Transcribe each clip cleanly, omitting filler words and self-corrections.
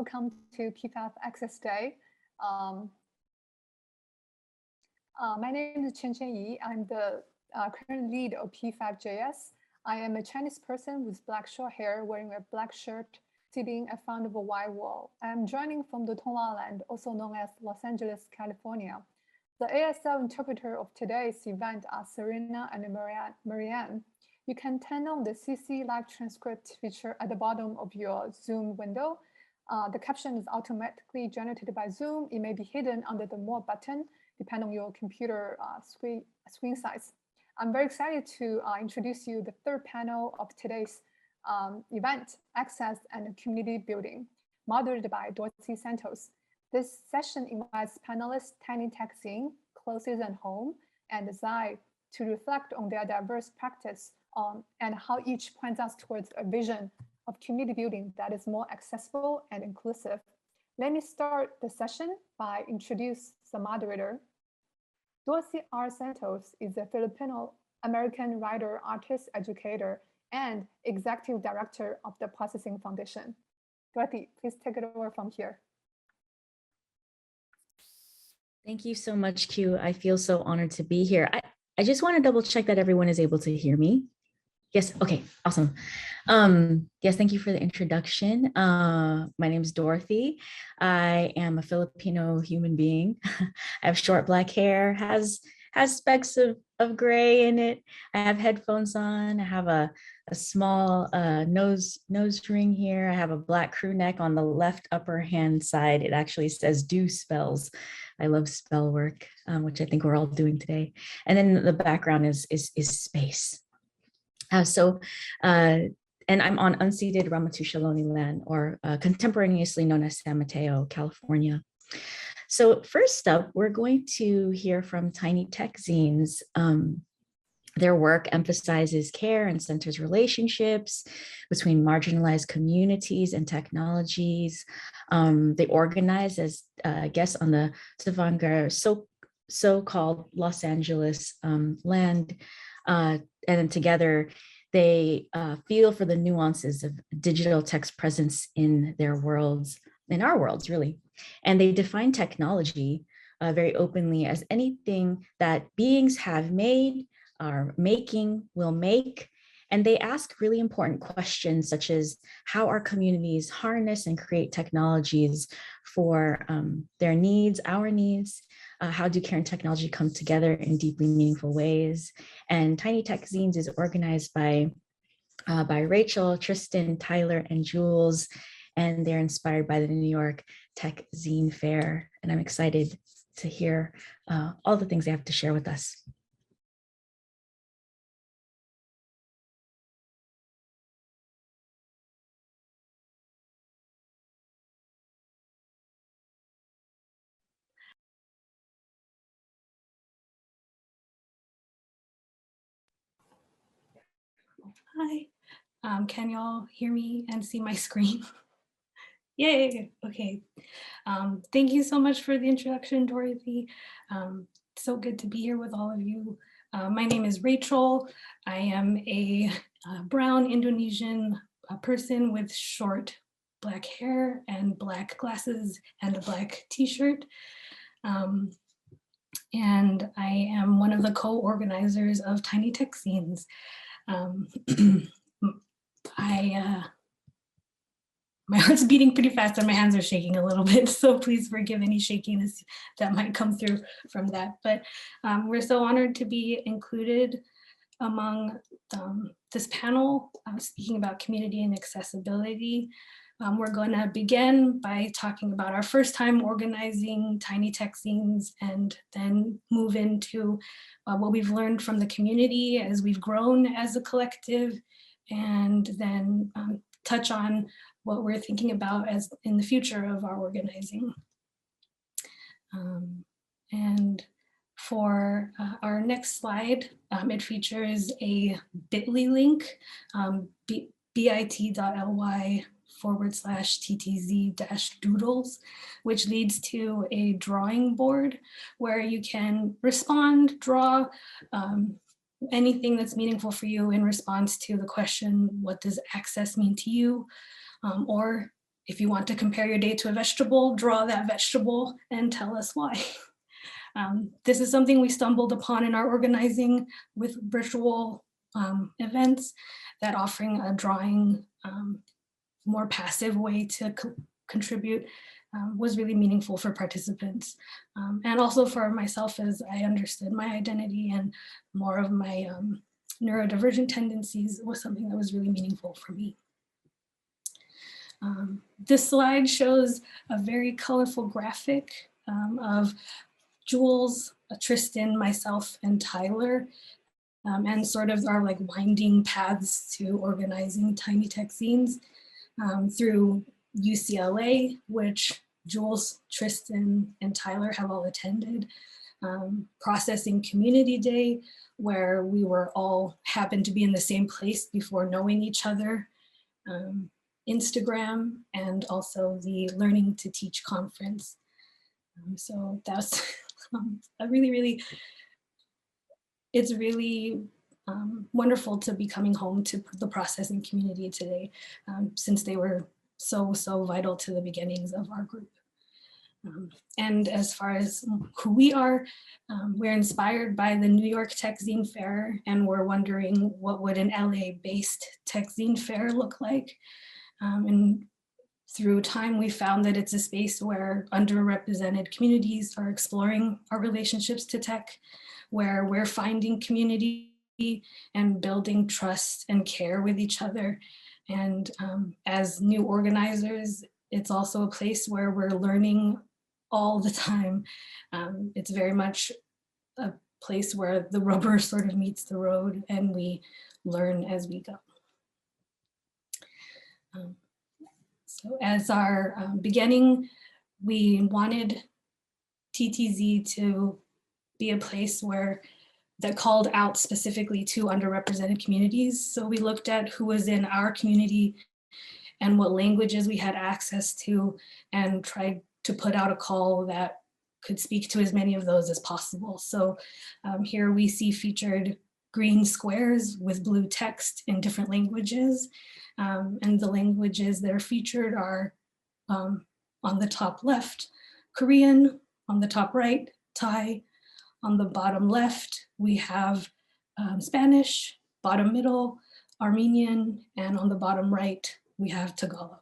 welcome to P5 Access Day. My name is Qianqian Ye. I'm the current lead of p5.js. I am a Chinese person with black short hair, wearing a black shirt, sitting in front of a white wall. I'm joining from the Tonghua Land, also known as Los Angeles, California. The ASL interpreter of today's event are Serena and Marianne. You can turn on the CC live transcript feature at the bottom of your Zoom window. The caption is automatically generated by Zoom. It may be hidden under the More button, depending on your computer screen size. I'm very excited to introduce you the third panel of today's event, Access and Community Building, moderated by Dorothy Santos. This session invites panelists Tiny Tech Zine, Closest and Home, and Zine to reflect on their diverse practice and how each points us towards a vision of community building that is more accessible and inclusive. Let me start the session by introducing the moderator. Dorothy R Santos is a Filipino-American writer, artist, educator, and executive director of the Processing Foundation. Dorothy, please take it over from here. Thank you so much, Q. I feel so honored to be here. I just want to double check that everyone is able to hear me. Yes, okay, awesome. Yes, thank you for the introduction. My name is Dorothy. I am a Filipino human being. I have short black hair, has specks of gray in it. I have headphones on. I have a small nose ring here. I have a black crew neck on the left upper hand side. It actually says do spells. I love spell work, which I think we're all doing today. And then the background is space. And I'm on unceded Ramaytush land, or contemporaneously known as San Mateo, California. So first up, we're going to hear from Tiny Tech Zines. Their work emphasizes care and centers relationships between marginalized communities and technologies. They organize as guests on the Stavanger so-called Los Angeles land. And together, they feel for the nuances of digital text presence in their worlds, in our worlds, really. And they define technology very openly as anything that beings have made, are making, will make. And they ask really important questions such as how our communities harness and create technologies for their needs, our needs. How do care and technology come together in deeply meaningful ways? And Tiny Tech Zines is organized by Rachel, Tristan, Tyler, and Jules, and they're inspired by the New York Tech Zine Fair. And I'm excited to hear all the things they have to share with us. Hi, can y'all hear me and see my screen? Yay, okay. Thank you so much for the introduction, Dorothy. So good to be here with all of you. My name is Rachel. I am a brown Indonesian person with short black hair and black glasses and a black t-shirt. And I am one of the co-organizers of Tiny Tech Zines. My heart's beating pretty fast and my hands are shaking a little bit, so please forgive any shakiness that might come through from that. But we're so honored to be included among this panel speaking about community and accessibility. We're going to begin by talking about our first time organizing Tiny Tech Zines, and then move into what we've learned from the community as we've grown as a collective, and then touch on what we're thinking about as in the future of our organizing. And for our next slide, it features a bit.ly link, bit.ly/TTZ-doodles, which leads to a drawing board where you can respond, draw anything that's meaningful for you in response to the question, what does access mean to you? Or if you want to compare your day to a vegetable, draw that vegetable and tell us why. This is something we stumbled upon in our organizing with virtual events, that offering a drawing, more passive way to contribute was really meaningful for participants. And also for myself, as I understood my identity and more of my neurodivergent tendencies, was something that was really meaningful for me. This slide shows a very colorful graphic of Jules, Tristan, myself, and Tyler, and sort of our like winding paths to organizing Tiny Tech Zines through UCLA, which Jules, Tristan, and Tyler have all attended, Processing Community Day, where we were all happened to be in the same place before knowing each other, Instagram, and also the Learning to Teach conference. So that's a really, it's really wonderful to be coming home to the processing community today, since they were so vital to the beginnings of our group. And as far as who we are, we're inspired by the New York Tech Zine Fair, and we're wondering what would an LA-based Tech Zine Fair look like. And through time, we found that it's a space where underrepresented communities are exploring our relationships to tech, where we're finding community and building trust and care with each other. And as new organizers, it's also a place where we're learning all the time. It's very much a place where the rubber sort of meets the road and we learn as we go. So as our beginning, we wanted TTZ to be a place where that called out specifically to underrepresented communities. So we looked at who was in our community and what languages we had access to, and tried to put out a call that could speak to as many of those as possible. So here we see featured green squares with blue text in different languages. And the languages that are featured are on the top left, Korean, on the top right, Thai, on the bottom left, we have Spanish, bottom middle, Armenian, and on the bottom right, we have Tagalog.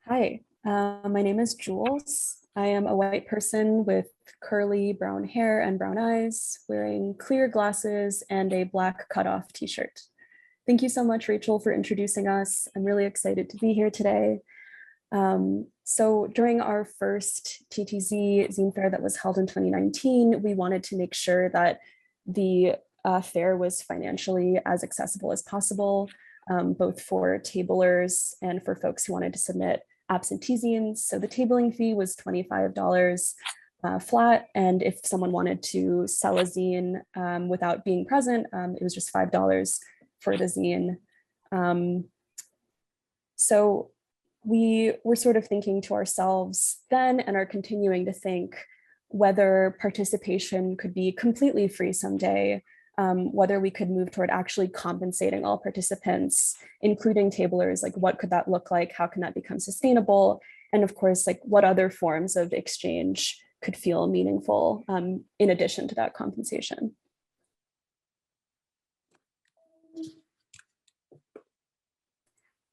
Hi, my name is Jules. I am a white person with curly brown hair and brown eyes, wearing clear glasses and a black cutoff t-shirt. Thank you so much, Rachel, for introducing us. I'm really excited to be here today. So during our first TTZ Zine Fair that was held in 2019, we wanted to make sure that the fair was financially as accessible as possible, both for tablers and for folks who wanted to submit absentee zines. So the tabling fee was $25 flat, and if someone wanted to sell a zine without being present, it was just $5 for the zine. So we were sort of thinking to ourselves then, and are continuing to think, whether participation could be completely free someday, whether we could move toward actually compensating all participants, including tablers. Like, what could that look like? How can that become sustainable? And of course, like, what other forms of exchange could feel meaningful in addition to that compensation?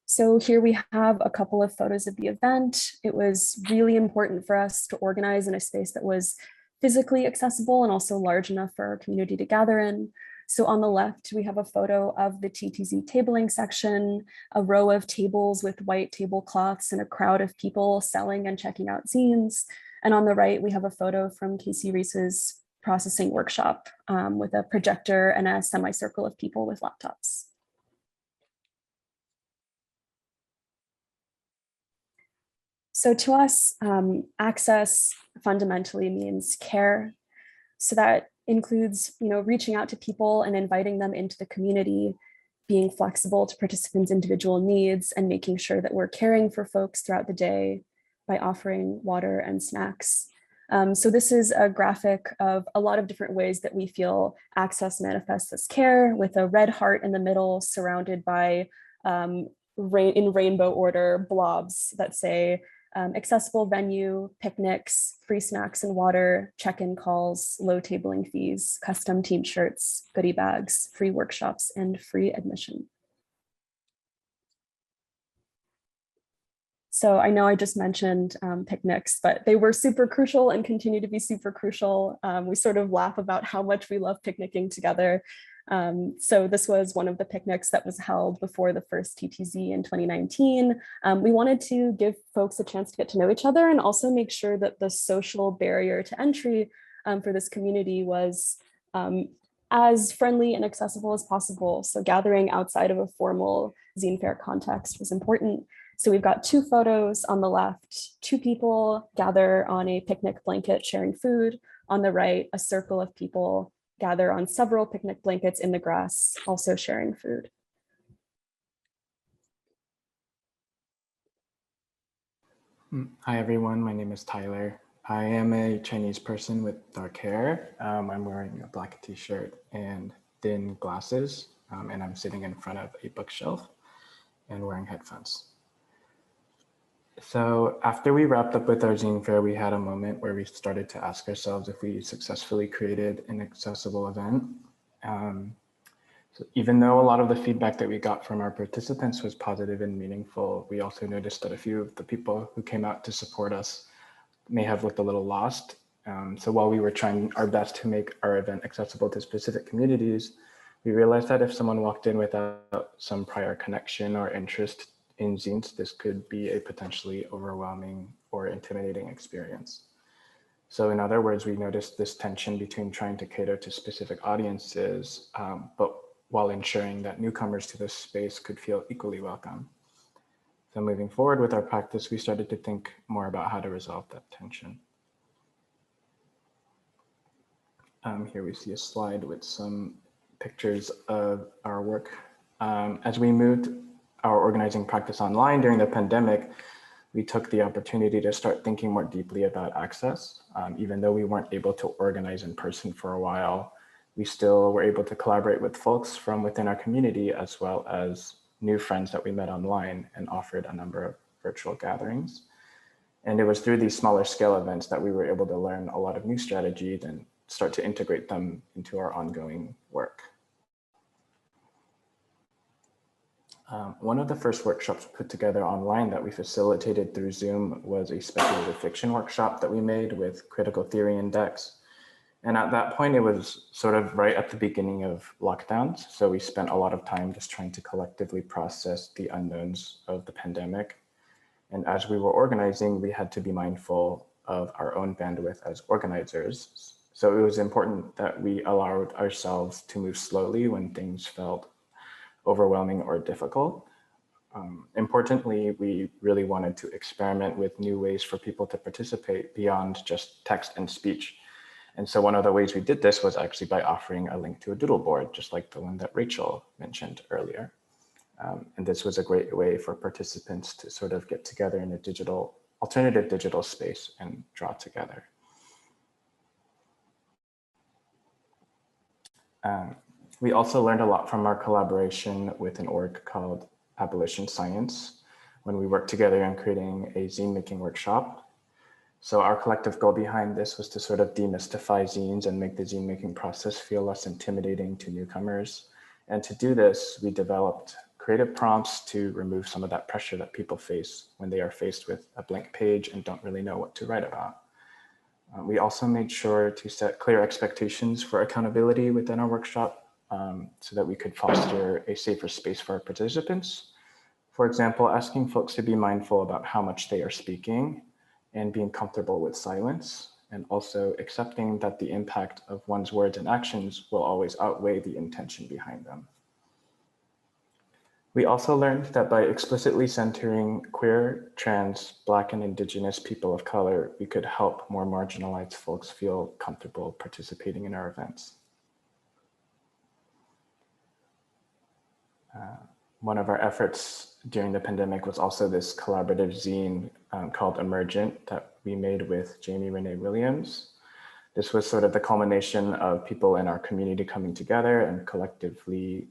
So here we have a couple of photos of the event. It was really important for us to organize in a space that was physically accessible and also large enough for our community to gather in. So on the left, we have a photo of the TTZ tabling section, a row of tables with white tablecloths and a crowd of people selling and checking out zines. And on the right, we have a photo from Casey Reese's processing workshop with a projector and a semicircle of people with laptops. So to us, access fundamentally means care. So that includes, reaching out to people and inviting them into the community, being flexible to participants' individual needs, and making sure that we're caring for folks throughout the day by offering water and snacks. So this is a graphic of a lot of different ways that we feel access manifests as care, with a red heart in the middle surrounded by in rainbow order blobs that say accessible venue, picnics, free snacks and water, check-in calls, low tabling fees, custom team shirts, goodie bags, free workshops, and free admission. So I know I just mentioned picnics, but they were super crucial and continue to be super crucial. We sort of laugh about how much we love picnicking together. So this was one of the picnics that was held before the first TTZ in 2019. We wanted to give folks a chance to get to know each other and also make sure that the social barrier to entry for this community was as friendly and accessible as possible. So gathering outside of a formal zine fair context was important. So we've got two photos on the left, two people gather on a picnic blanket sharing food. On the right, a circle of people gather on several picnic blankets in the grass, also sharing food. Hi everyone, my name is Tyler. I am a Chinese person with dark hair. I'm wearing a black t-shirt and thin glasses, and I'm sitting in front of a bookshelf and wearing headphones. So after we wrapped up with our zine fair, we had a moment where we started to ask ourselves if we successfully created an accessible event. So even though a lot of the feedback that we got from our participants was positive and meaningful, we also noticed that a few of the people who came out to support us may have looked a little lost. So while we were trying our best to make our event accessible to specific communities, we realized that if someone walked in without some prior connection or interest in zines, this could be a potentially overwhelming or intimidating experience. So in other words, we noticed this tension between trying to cater to specific audiences, but while ensuring that newcomers to this space could feel equally welcome. So moving forward with our practice, we started to think more about how to resolve that tension. Here we see a slide with some pictures of our work. As we moved our organizing practice online during the pandemic, we took the opportunity to start thinking more deeply about access. Even though we weren't able to organize in person for a while, we still were able to collaborate with folks from within our community, as well as new friends that we met online, and offered a number of virtual gatherings. And it was through these smaller scale events that we were able to learn a lot of new strategies and start to integrate them into our ongoing work. One of the first workshops put together online that we facilitated through Zoom was a speculative fiction workshop that we made with critical theory index. And at that point, it was sort of right at the beginning of lockdowns. So we spent a lot of time just trying to collectively process the unknowns of the pandemic. And as we were organizing, we had to be mindful of our own bandwidth as organizers. So it was important that we allowed ourselves to move slowly when things felt overwhelming or difficult. Importantly, we really wanted to experiment with new ways for people to participate beyond just text and speech. And so one of the ways we did this was actually by offering a link to a doodle board, just like the one that Rachel mentioned earlier. And this was a great way for participants to sort of get together in a alternative digital space and draw together. We also learned a lot from our collaboration with an org called Abolition Science when we worked together on creating a zine making workshop. So our collective goal behind this was to sort of demystify zines and make the zine making process feel less intimidating to newcomers. And to do this, we developed creative prompts to remove some of that pressure that people face when they are faced with a blank page and don't really know what to write about. We also made sure to set clear expectations for accountability within our workshop so that we could foster a safer space for our participants. For example, asking folks to be mindful about how much they are speaking and being comfortable with silence, and also accepting that the impact of one's words and actions will always outweigh the intention behind them. We also learned that by explicitly centering queer, trans, Black, and Indigenous people of color, we could help more marginalized folks feel comfortable participating in our events. One of our efforts during the pandemic was also this collaborative zine called Emergent that we made with Jamie Renee Williams. This was sort of the culmination of people in our community coming together and collectively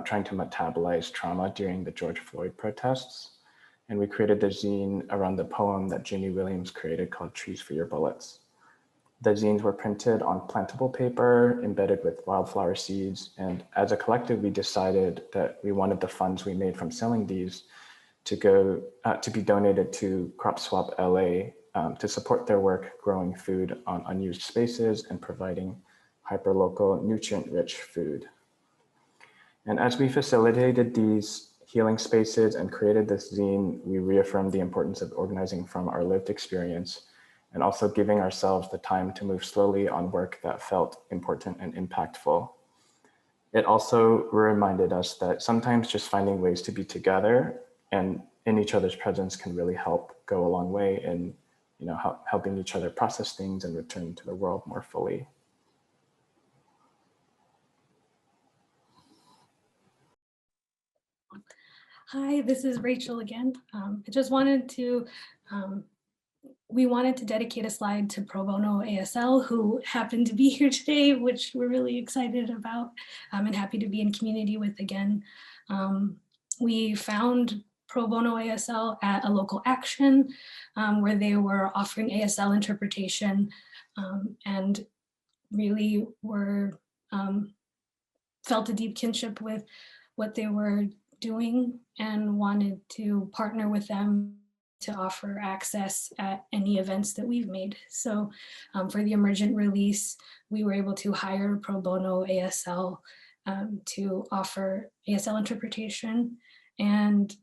trying to metabolize trauma during the George Floyd protests. And we created the zine around the poem that Jamie Williams created called Trees for Your Bullets. The zines were printed on plantable paper, embedded with wildflower seeds. And as a collective, we decided that we wanted the funds we made from selling these to go to be donated to Crop Swap LA to support their work growing food on unused spaces and providing hyperlocal, nutrient-rich food. And as we facilitated these healing spaces and created this zine, we reaffirmed the importance of organizing from our lived experience and also giving ourselves the time to move slowly on work that felt important and impactful. It also reminded us that sometimes just finding ways to be together and in each other's presence can really help go a long way in helping each other process things and return to the world more fully. Hi, this is Rachel again. I just wanted to, we wanted to dedicate a slide to Pro Bono ASL, who happened to be here today, which we're really excited about and happy to be in community with again. We found Pro Bono ASL at a local action where they were offering ASL interpretation and really were, felt a deep kinship with what they were doing and wanted to partner with them to offer access at any events that we've made. So for the emergent release, we were able to hire Pro Bono ASL to offer ASL interpretation. And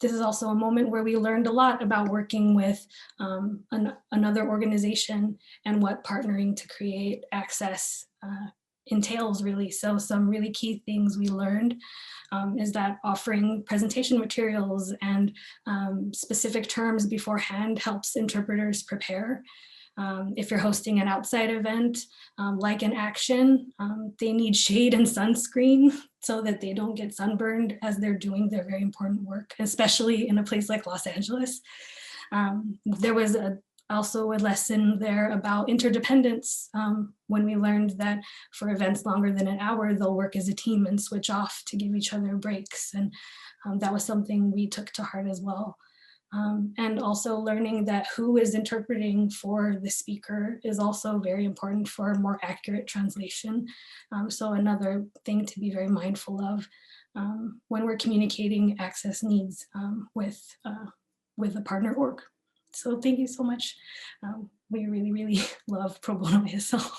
this is also a moment where we learned a lot about working with another organization and what partnering to create access entails really. So some really key things we learned is that offering presentation materials and specific terms beforehand helps interpreters prepare. If you're hosting an outside event, like an action, they need shade and sunscreen so that they don't get sunburned as they're doing their very important work, especially in a place like Los Angeles. There was also a lesson there about interdependence when we learned that for events longer than an hour, they'll work as a team and switch off to give each other breaks. And that was something we took to heart as well. And also learning that who is interpreting for the speaker is also very important for more accurate translation. So another thing to be very mindful of when we're communicating access needs with a partner org. So thank you so much. We really, really love Pro Bono ASL.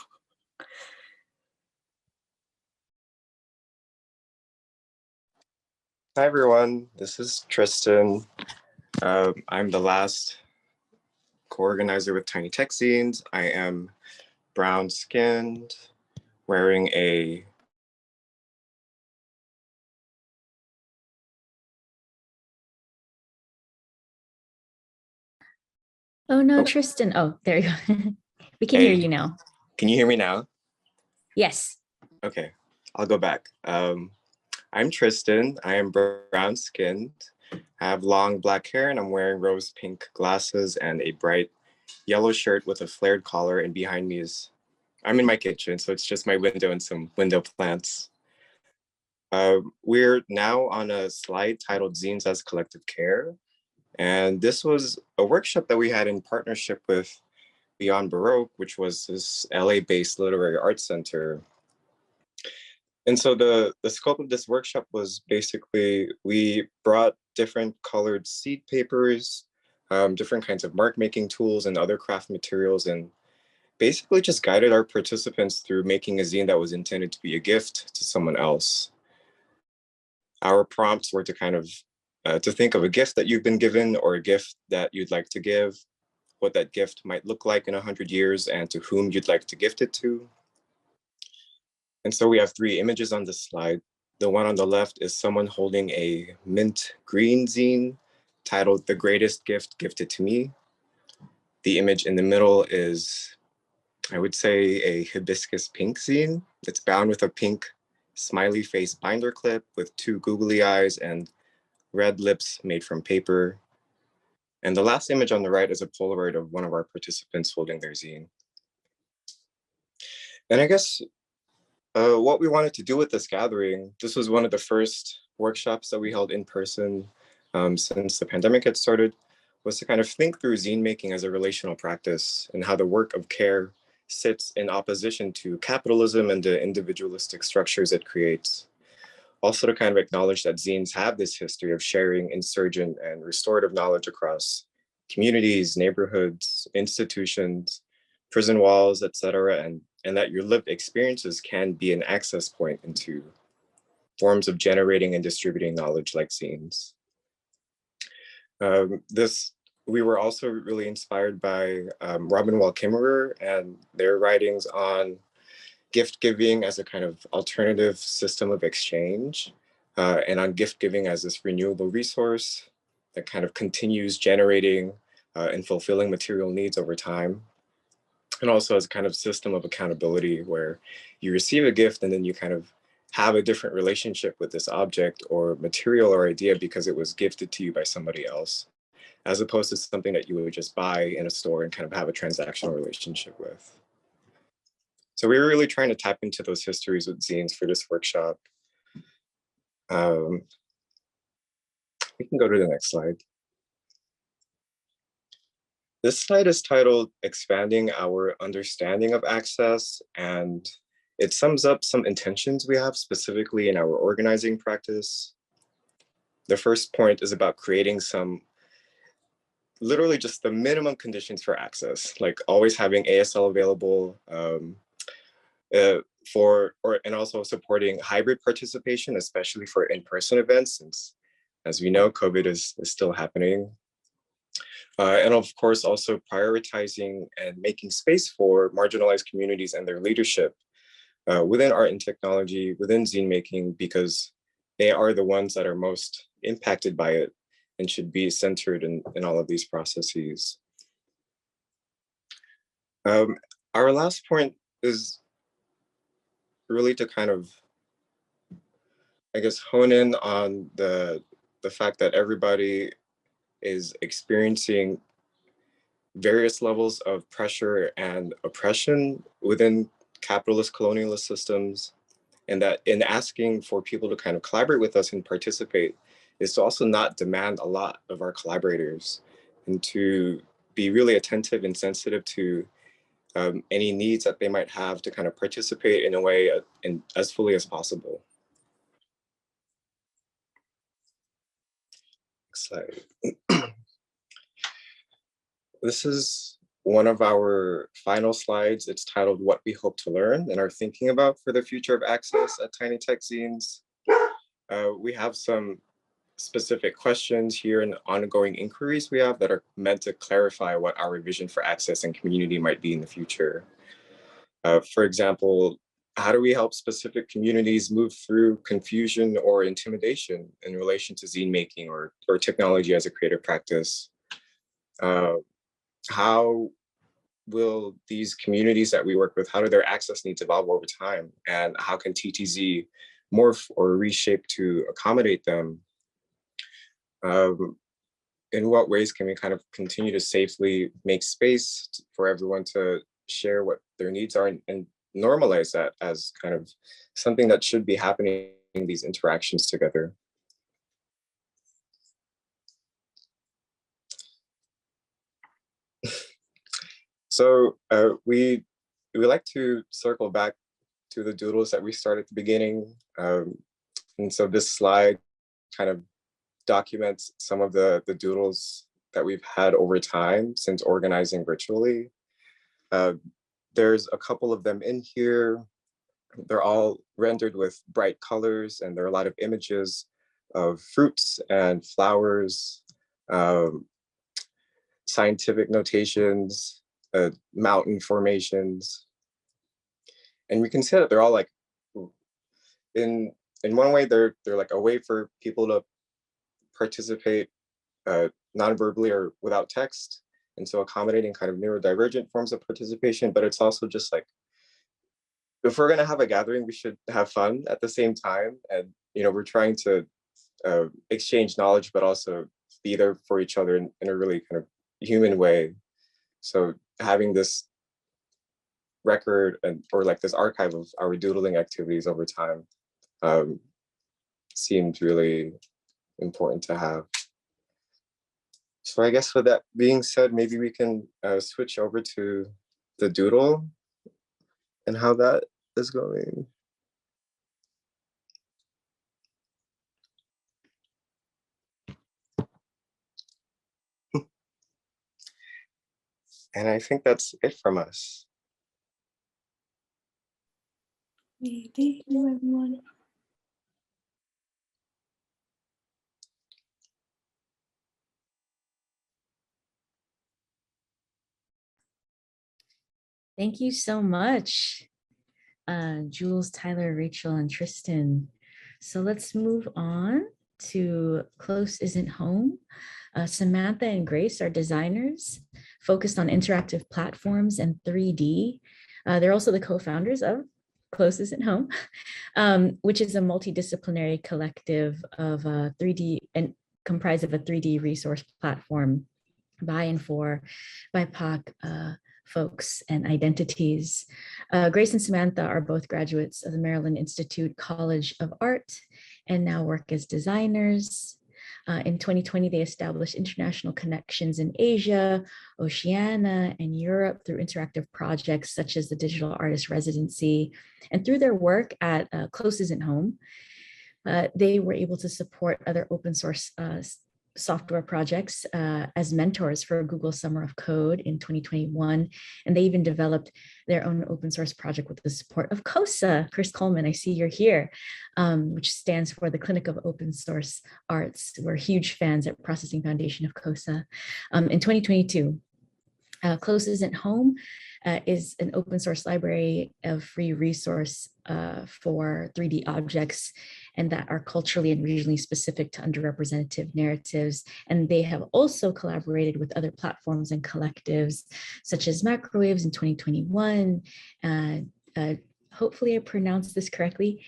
Hi everyone, this is Tristan. I'm the last co-organizer with Tiny Tech Zines. I am brown skinned, wearing a Oh no, Tristan. Oh, there you go. We can hear you now. Can you hear me now? Yes. Okay, I'll go back. I'm Tristan. I am brown skinned. I have long black hair and I'm wearing rose pink glasses and a bright yellow shirt with a flared collar, and behind me is, I'm in my kitchen, so it's just my window and some window plants. We're now on a slide titled Zines as Collective Care. And this was a workshop that we had in partnership with Beyond Baroque, which was this LA-based literary arts center. And so the scope of this workshop was basically, we brought different colored seed papers, different kinds of mark making tools and other craft materials, and basically just guided our participants through making a zine that was intended to be a gift to someone else. Our prompts were to kind of to think of a gift that you've been given or a gift that you'd like to give, what that gift might look like in 100 years, and to whom you'd like to gift it to. And so we have 3 images on this slide. The one on the left is someone holding a mint green zine titled The Greatest Gift Gifted to Me. The image in the middle is, I would say, a hibiscus pink zine. It's bound with a pink smiley face binder clip with 2 googly eyes and red lips made from paper. And the last image on the right is a Polaroid of one of our participants holding their zine. And I guess what we wanted to do with this gathering, this was one of the first workshops that we held in person since the pandemic had started, was to kind of think through zine making as a relational practice and how the work of care sits in opposition to capitalism and the individualistic structures it creates. Also to kind of acknowledge that zines have this history of sharing insurgent and restorative knowledge across communities, neighborhoods, institutions, prison walls, etc., and that your lived experiences can be an access point into forms of generating and distributing knowledge like zines. We were also really inspired by Robin Wall Kimmerer and their writings on gift giving as a kind of alternative system of exchange, and on gift giving as this renewable resource that kind of continues generating and fulfilling material needs over time. And also as a kind of system of accountability where you receive a gift and then you kind of have a different relationship with this object or material or idea because it was gifted to you by somebody else, as opposed to something that you would just buy in a store and kind of have a transactional relationship with. So we were really trying to tap into those histories with zines for this workshop. We can go to the next slide. This slide is titled Expanding Our Understanding of Access, and it sums up some intentions we have specifically in our organizing practice. The first point is about creating some, literally just the minimum conditions for access, like always having ASL available, and also supporting hybrid participation, especially for in-person events, since as we know, COVID is still happening. And of course, also prioritizing and making space for marginalized communities and their leadership within art and technology, within zine making, because they are the ones that are most impacted by it and should be centered in all of these processes. Our last point is really to kind of, I guess, hone in on the fact that everybody is experiencing various levels of pressure and oppression within capitalist colonialist systems, and that in asking for people to kind of collaborate with us and participate is to also not demand a lot of our collaborators and to be really attentive and sensitive to any needs that they might have to kind of participate in a way as fully as possible. Next slide. This is one of our final slides. It's titled What We Hope to Learn and Are Thinking About for the Future of Access at Tiny Tech Zines. We have some specific questions here and ongoing inquiries we have that are meant to clarify what our vision for access and community might be in the future. For example, how do we help specific communities move through confusion or intimidation in relation to zine making or technology as a creative practice? How will these communities that we work with, how do their access needs evolve over time? And how can TTZ morph or reshape to accommodate them? In what ways can we kind of continue to safely make space for everyone to share what their needs are and normalize that as kind of something that should be happening in these interactions together? So we like to circle back to the doodles that we started at the beginning. And so this slide kind of documents some of the doodles that we've had over time since organizing virtually. There's a couple of them in here. They're all rendered with bright colors, and there are a lot of images of fruits and flowers, scientific notations, mountain formations. And we can see that they're all like, in one way, they're like a way for people to participate non-verbally or without text. And so accommodating kind of neurodivergent forms of participation, but it's also just like, if we're gonna have a gathering, we should have fun at the same time. And, you know, we're trying to exchange knowledge, but also be there for each other in a really kind of human way. So having this record or like this archive of our doodling activities over time seemed really important to have. So I guess with that being said, maybe we can switch over to the doodle and how that is going. And I think that's it from us. Thank you, everyone. Thank you so much, Jules, Tyler, Rachel, and Tristan. So let's move on to Close Isn't Home. Samantha and Grace are designers focused on interactive platforms and 3D. They're also the co-founders of Close Isn't Home, which is a multidisciplinary collective of 3D and comprised of a 3D resource platform by and for BIPOC folks and identities. Grace and Samantha are both graduates of the Maryland Institute College of Art and now work as designers. In 2020, they established international connections in Asia, Oceania, and Europe through interactive projects such as the Digital Artist Residency. And through their work at Close Isn't Home, they were able to support other open source software projects as mentors for Google Summer of Code in 2021. And they even developed their own open source project with the support of COSA. Chris Coleman, I see you're here, which stands for the Clinic of Open Source Arts. We're huge fans at Processing Foundation of COSA. In 2022, Close Isn't Home is an open source library of free resource for 3D objects and that are culturally and regionally specific to underrepresented narratives. And they have also collaborated with other platforms and collectives such as Macrowaves in 2021. Hopefully I pronounced this correctly.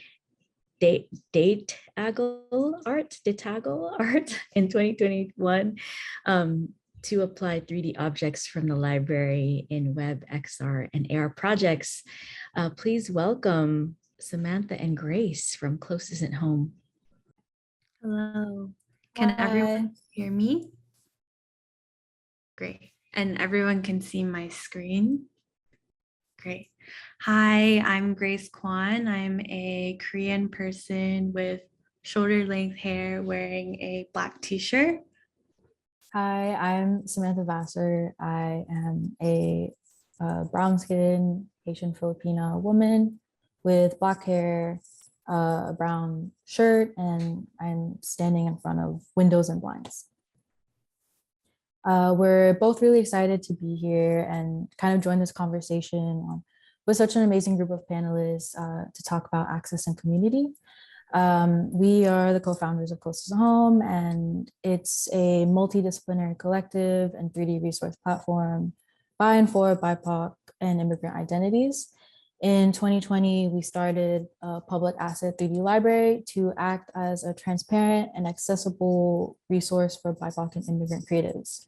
Datagle Art in 2021. To apply 3D objects from the library in web, XR, and AR projects. Please welcome Samantha and Grace from Close Isn't Home. Hello. Can everyone hear me? Great. And everyone can see my screen? Great. Hi, I'm Grace Kwan. I'm a Korean person with shoulder-length hair wearing a black t-shirt. Hi, I'm Samantha Vassar. I am a brown-skinned Asian Filipina woman with black hair, a brown shirt, and I'm standing in front of windows and blinds. We're both really excited to be here and kind of join this conversation with such an amazing group of panelists to talk about access and community. We are the co-founders of Close to Home, and it's a multidisciplinary collective and 3D resource platform by and for BIPOC and immigrant identities. In 2020, we started a public asset 3D library to act as a transparent and accessible resource for BIPOC and immigrant creatives.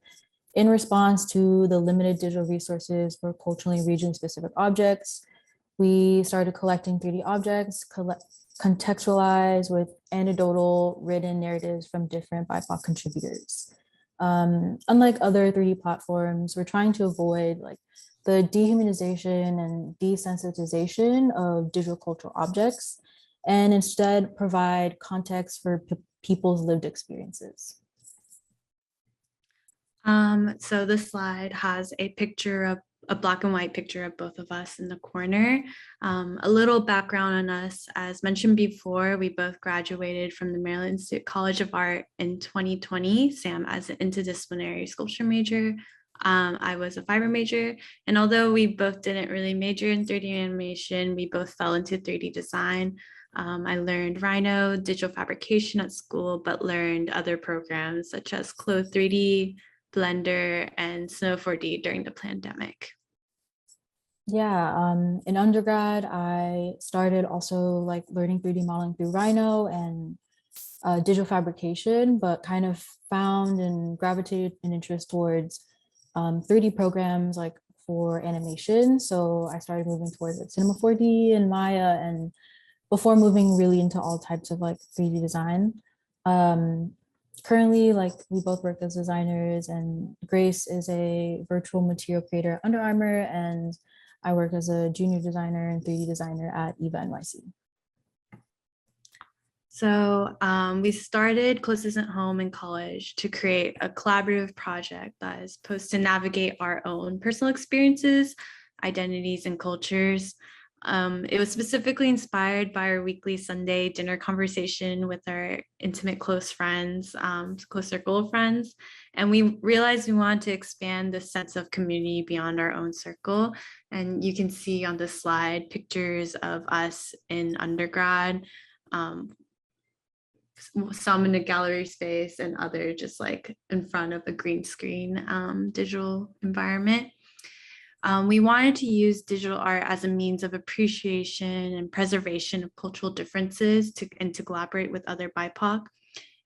In response to the limited digital resources for culturally and regionally specific objects, we started collecting 3D objects, contextualized with anecdotal written narratives from different BIPOC contributors. Unlike other 3D platforms, we're trying to avoid the dehumanization and desensitization of digital cultural objects, and instead provide context for people's lived experiences. So this slide has a picture of a black and white picture of both of us in the corner. A little background on us, as mentioned before, we both graduated from the Maryland Institute College of Art in 2020, Sam as an interdisciplinary sculpture major. I was a fiber major, and although we both didn't really major in 3D animation, we both fell into 3D design. I learned Rhino, digital fabrication at school, but learned other programs such as Clothes 3D, Blender, and Snow 4D during the pandemic. Yeah, in undergrad, I started also learning 3D modeling through Rhino and digital fabrication, but kind of found and gravitated an interest towards 3D programs like for animation. So I started moving towards like Cinema 4D and Maya, and before moving really into all types of like 3D design. Currently, like we both work as designers, and Grace is a virtual material creator at Under Armour, and I work as a junior designer and 3D designer at EVA NYC. So we started Close Isn't Home in college to create a collaborative project that is supposed to navigate our own personal experiences, identities, and cultures. It was specifically inspired by our weekly Sunday dinner conversation with our intimate close friends, close circle of friends. And we realized we wanted to expand the sense of community beyond our own circle. And you can see on this slide pictures of us in undergrad, some in a gallery space and other just like in front of a green screen digital environment. We wanted to use digital art as a means of appreciation and preservation of cultural differences and to collaborate with other BIPOC.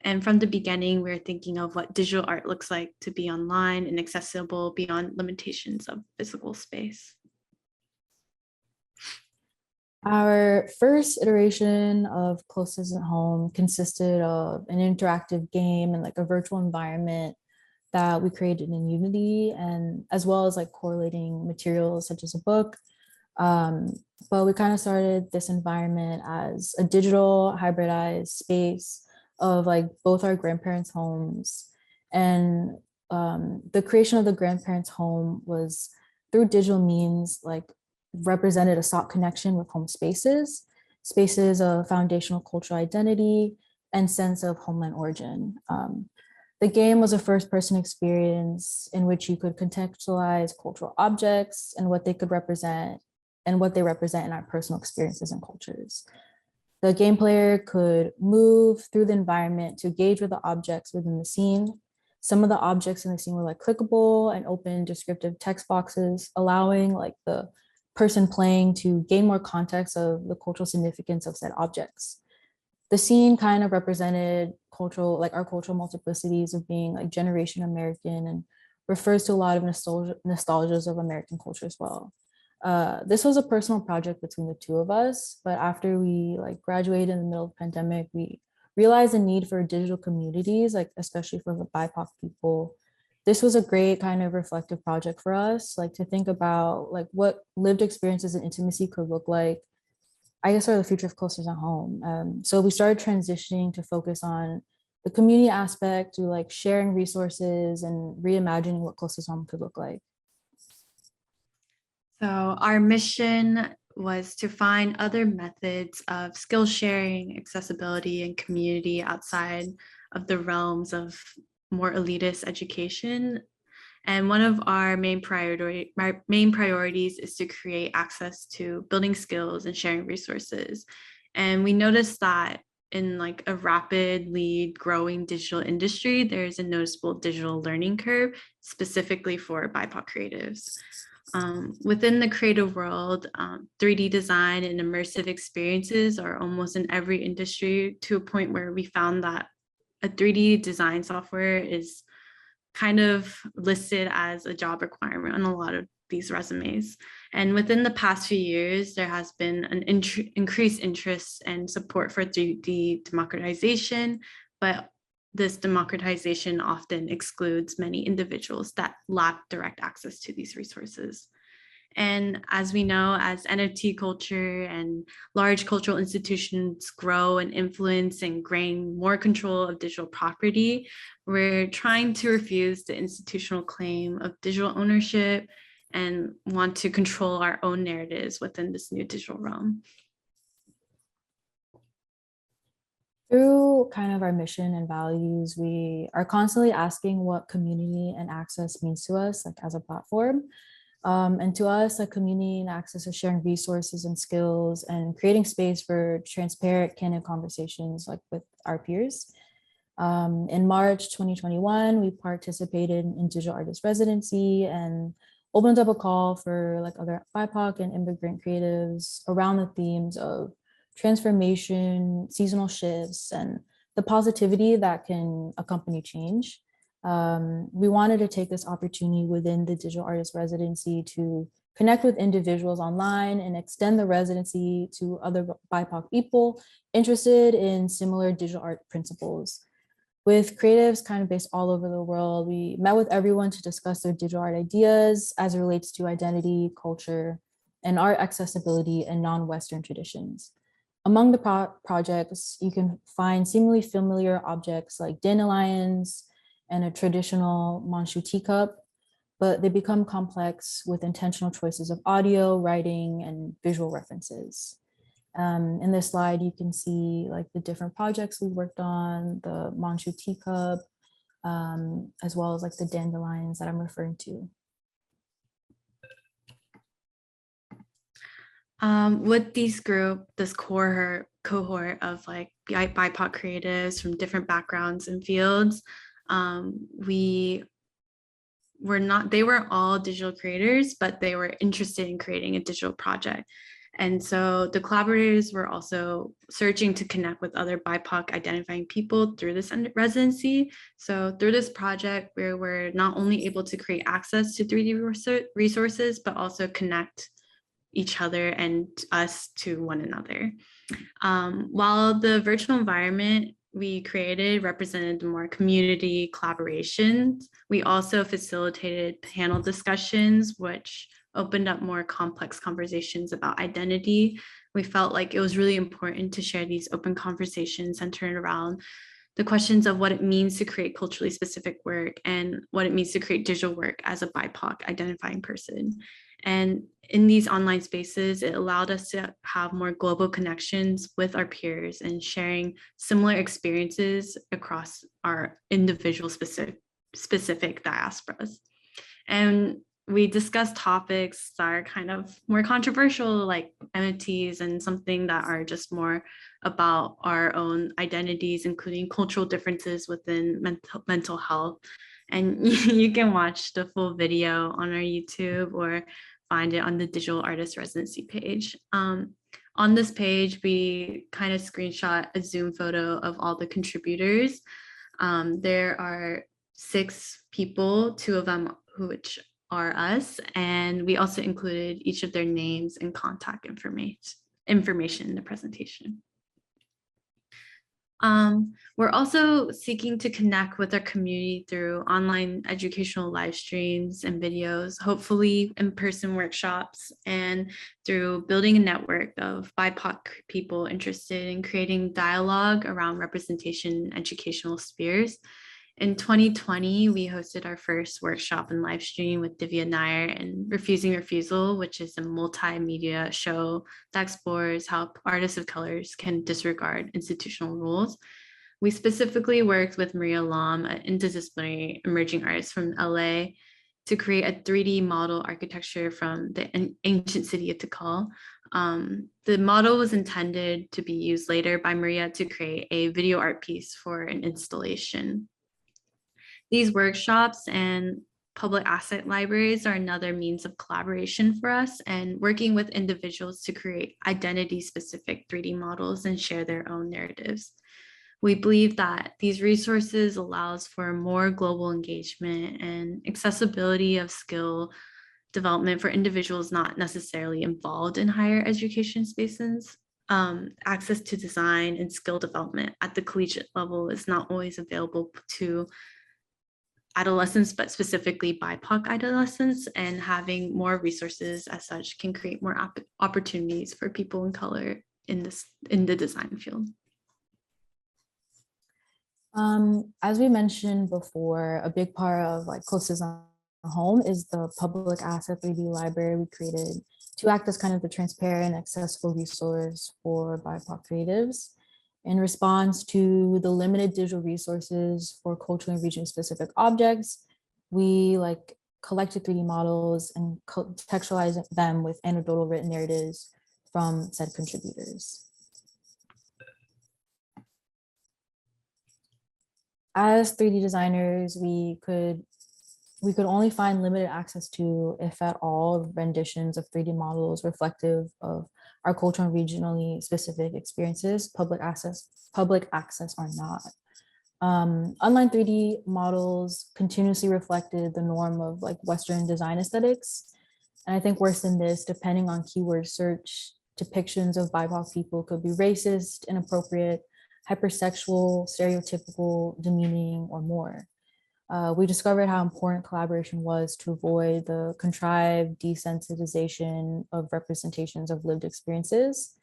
And from the beginning, we were thinking of what digital art looks like to be online and accessible beyond limitations of physical space. Our first iteration of Close Isn't Home consisted of an interactive game and like a virtual environment that we created in Unity, and as well as like correlating materials such as a book. But we kind of started this environment as a digital hybridized space of like both our grandparents' homes. And the creation of the grandparents' home was through digital means, like represented a sought connection with home spaces, spaces of foundational cultural identity and sense of homeland origin. The game was a first-person experience in which you could contextualize cultural objects and what they could represent and what they represent in our personal experiences and cultures. The game player could move through the environment to engage with the objects within the scene. Some of the objects in the scene were like clickable and open descriptive text boxes, allowing like the person playing to gain more context of the cultural significance of said objects. The scene kind of represented cultural, like our cultural multiplicities of being like generation American, and refers to a lot of nostalgias of American culture as well. This was a personal project between the two of us, but after we like graduated in the middle of the pandemic, we realized the need for digital communities, like especially for the BIPOC people. This was a great kind of reflective project for us, like to think about like what lived experiences and intimacy could look like, I guess, are the future of Close Isn't Home. So we started transitioning to focus on the community aspect, to like sharing resources and reimagining what Close Isn't Home could look like. So our mission was to find other methods of skill sharing, accessibility, and community outside of the realms of more elitist education. And one of our main priorities is to create access to building skills and sharing resources. And we noticed that in like a rapidly growing digital industry, there's a noticeable digital learning curve specifically for BIPOC creatives. Within the creative world, 3D design and immersive experiences are almost in every industry, to a point where we found that a 3D design software is kind of listed as a job requirement on a lot of these resumes. And within the past few years, there has been an increased interest and support for 3D democratization, but this democratization often excludes many individuals that lack direct access to these resources. And as we know, as NFT culture and large cultural institutions grow and influence and gain more control of digital property, we're trying to refuse the institutional claim of digital ownership and want to control our own narratives within this new digital realm. Through kind of our mission and values, we are constantly asking what community and access means to us, like as a platform. And to us, like community and access is sharing resources and skills and creating space for transparent, candid conversations like with our peers. In March 2021, we participated in digital artist residency and opened up a call for like other BIPOC and immigrant creatives around the themes of transformation, seasonal shifts, and the positivity that can accompany change. We wanted to take this opportunity within the digital artist residency to connect with individuals online and extend the residency to other BIPOC people interested in similar digital art principles. With creatives kind of based all over the world, we met with everyone to discuss their digital art ideas as it relates to identity, culture, and art accessibility in non-Western traditions. Among the projects, you can find seemingly familiar objects like dandelions and a traditional Manchu teacup, but they become complex with intentional choices of audio, writing, and visual references. In this slide, you can see like the different projects we worked on, the Manchu teacup, as well as like the dandelions that I'm referring to. With this cohort of like BIPOC creatives from different backgrounds and fields, they weren't all digital creators, but they were interested in creating a digital project. And so the collaborators were also searching to connect with other BIPOC identifying people through this residency. So through this project, we were not only able to create access to 3D resources, but also connect each other and us to one another. While the virtual environment we created represented more community collaborations, we also facilitated panel discussions, which opened up more complex conversations about identity. We felt like it was really important to share these open conversations centered around the questions of what it means to create culturally specific work and what it means to create digital work as a BIPOC identifying person. And in these online spaces, it allowed us to have more global connections with our peers and sharing similar experiences across our individual specific diasporas. And we discussed topics that are kind of more controversial, like NFTs, and something that are just more about our own identities, including cultural differences within mental health. And you can watch the full video on our YouTube or find it on the Digital Artist Residency page. On this page, we kind of screenshot a Zoom photo of all the contributors. There are 6 people, 2 of them which are us, and we also included each of their names and contact information in the presentation. We're also seeking to connect with our community through online educational live streams and videos, hopefully in-person workshops, and through building a network of BIPOC people interested in creating dialogue around representation in educational spheres. In 2020, we hosted our first workshop and live stream with Divya Nair and Refusing Refusal, which is a multimedia show that explores how artists of colors can disregard institutional rules. We specifically worked with Maria Lam, an interdisciplinary emerging artist from LA, to create a 3D model architecture from the ancient city of Tikal. The model was intended to be used later by Maria to create a video art piece for an installation. These workshops and public asset libraries are another means of collaboration for us and working with individuals to create identity-specific 3D models and share their own narratives. We believe that these resources allows for more global engagement and accessibility of skill development for individuals not necessarily involved in higher education spaces. Access to design and skill development at the collegiate level is not always available to adolescents, but specifically BIPOC adolescents, and having more resources as such can create more opportunities for people in color in the design field. As we mentioned before, a big part of like close design home is the public asset 3D library we created to act as kind of the transparent, accessible resource for BIPOC creatives. In response to the limited digital resources for culturally and region specific objects, we like collected 3D models and contextualized them with anecdotal written narratives from said contributors. As 3D designers, we could only find limited access to, if at all, renditions of 3D models reflective of are cultural and regionally specific experiences. Public access are not. Online 3D models continuously reflected the norm of like Western design aesthetics. And I think worse than this, depending on keyword search, depictions of BIPOC people could be racist, inappropriate, hypersexual, stereotypical, demeaning, or more. We discovered how important collaboration was to avoid the contrived desensitization of representations of lived experiences.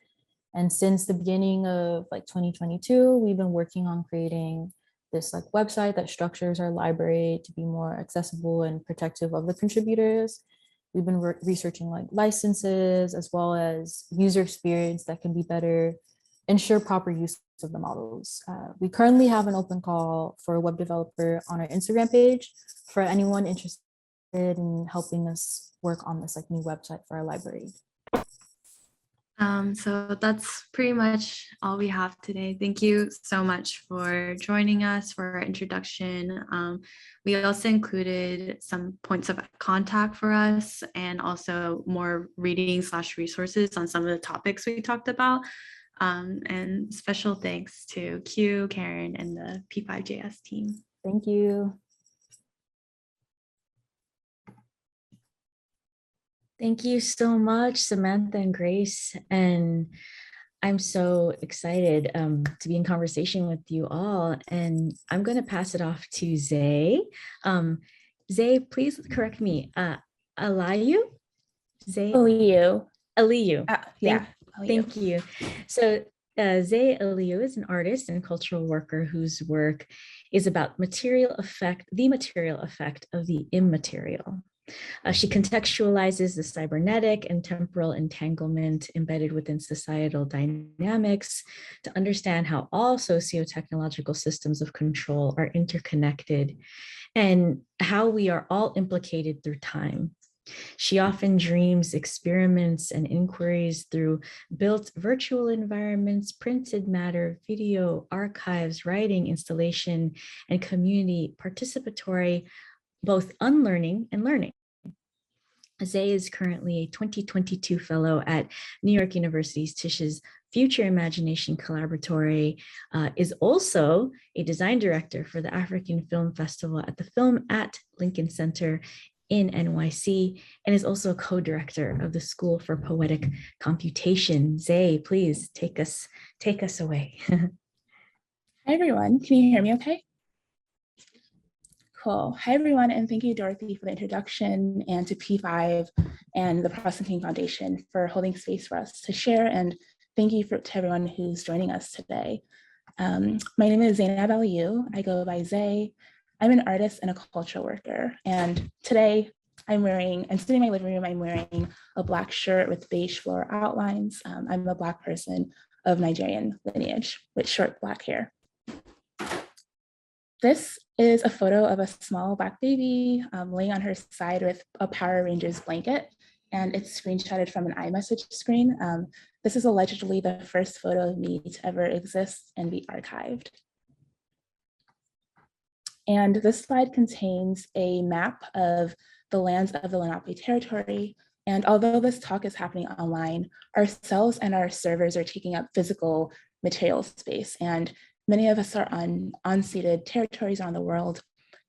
And since the beginning of like 2022, we've been working on creating this like website that structures our library to be more accessible and protective of the contributors. We've been researching like licenses as well as user experience that can be better, ensure proper use of the models. We currently have an open call for a web developer on our Instagram page for anyone interested in helping us work on this like new website for our library. So that's pretty much all we have today. Thank you so much for joining us for our introduction. We also included some points of contact for us and also more reading/resources on some of the topics we talked about. And special thanks to Q, Karen, and the p5.js team. Thank you. Thank you so much, Samantha and Grace. And I'm so excited to be in conversation with you all. And I'm going to pass it off to Zay. Zay, please correct me. Aliyu? Zay? Aliyu. Aliyu. Yeah. Thank you. So Zay Aliyu is an artist and cultural worker whose work is about the material effect of the immaterial. She contextualizes the cybernetic and temporal entanglement embedded within societal dynamics to understand how all socio-technological systems of control are interconnected and how we are all implicated through time. She often dreams experiments and inquiries through built virtual environments, printed matter, video, archives, writing, installation, and community participatory, both unlearning and learning. Zay is currently a 2022 fellow at New York University's Tish's Future Imagination Collaboratory, is also a design director for the African Film Festival at the Film at Lincoln Center in NYC, and is also a co-director of the School for Poetic Computation. Zay, please take us away. Hi, everyone. Can you hear me okay? Cool. Hi, everyone, and thank you, Dorothy, for the introduction, and to P5 and the Processing Foundation for holding space for us to share, and thank you to everyone who's joining us today. My name is Zainab Aliyu. I go by Zay. I'm an artist and a cultural worker, and today I'm sitting in my living room, I'm wearing a Black shirt with beige floral outlines. I'm a Black person of Nigerian lineage with short Black hair. This is a photo of a small Black baby laying on her side with a Power Rangers blanket, and it's screenshotted from an iMessage screen. This is allegedly the first photo of me to ever exist and be archived. And this slide contains a map of the lands of the Lenape territory. And although this talk is happening online, our cells and our servers are taking up physical material space. And many of us are on unceded territories around the world.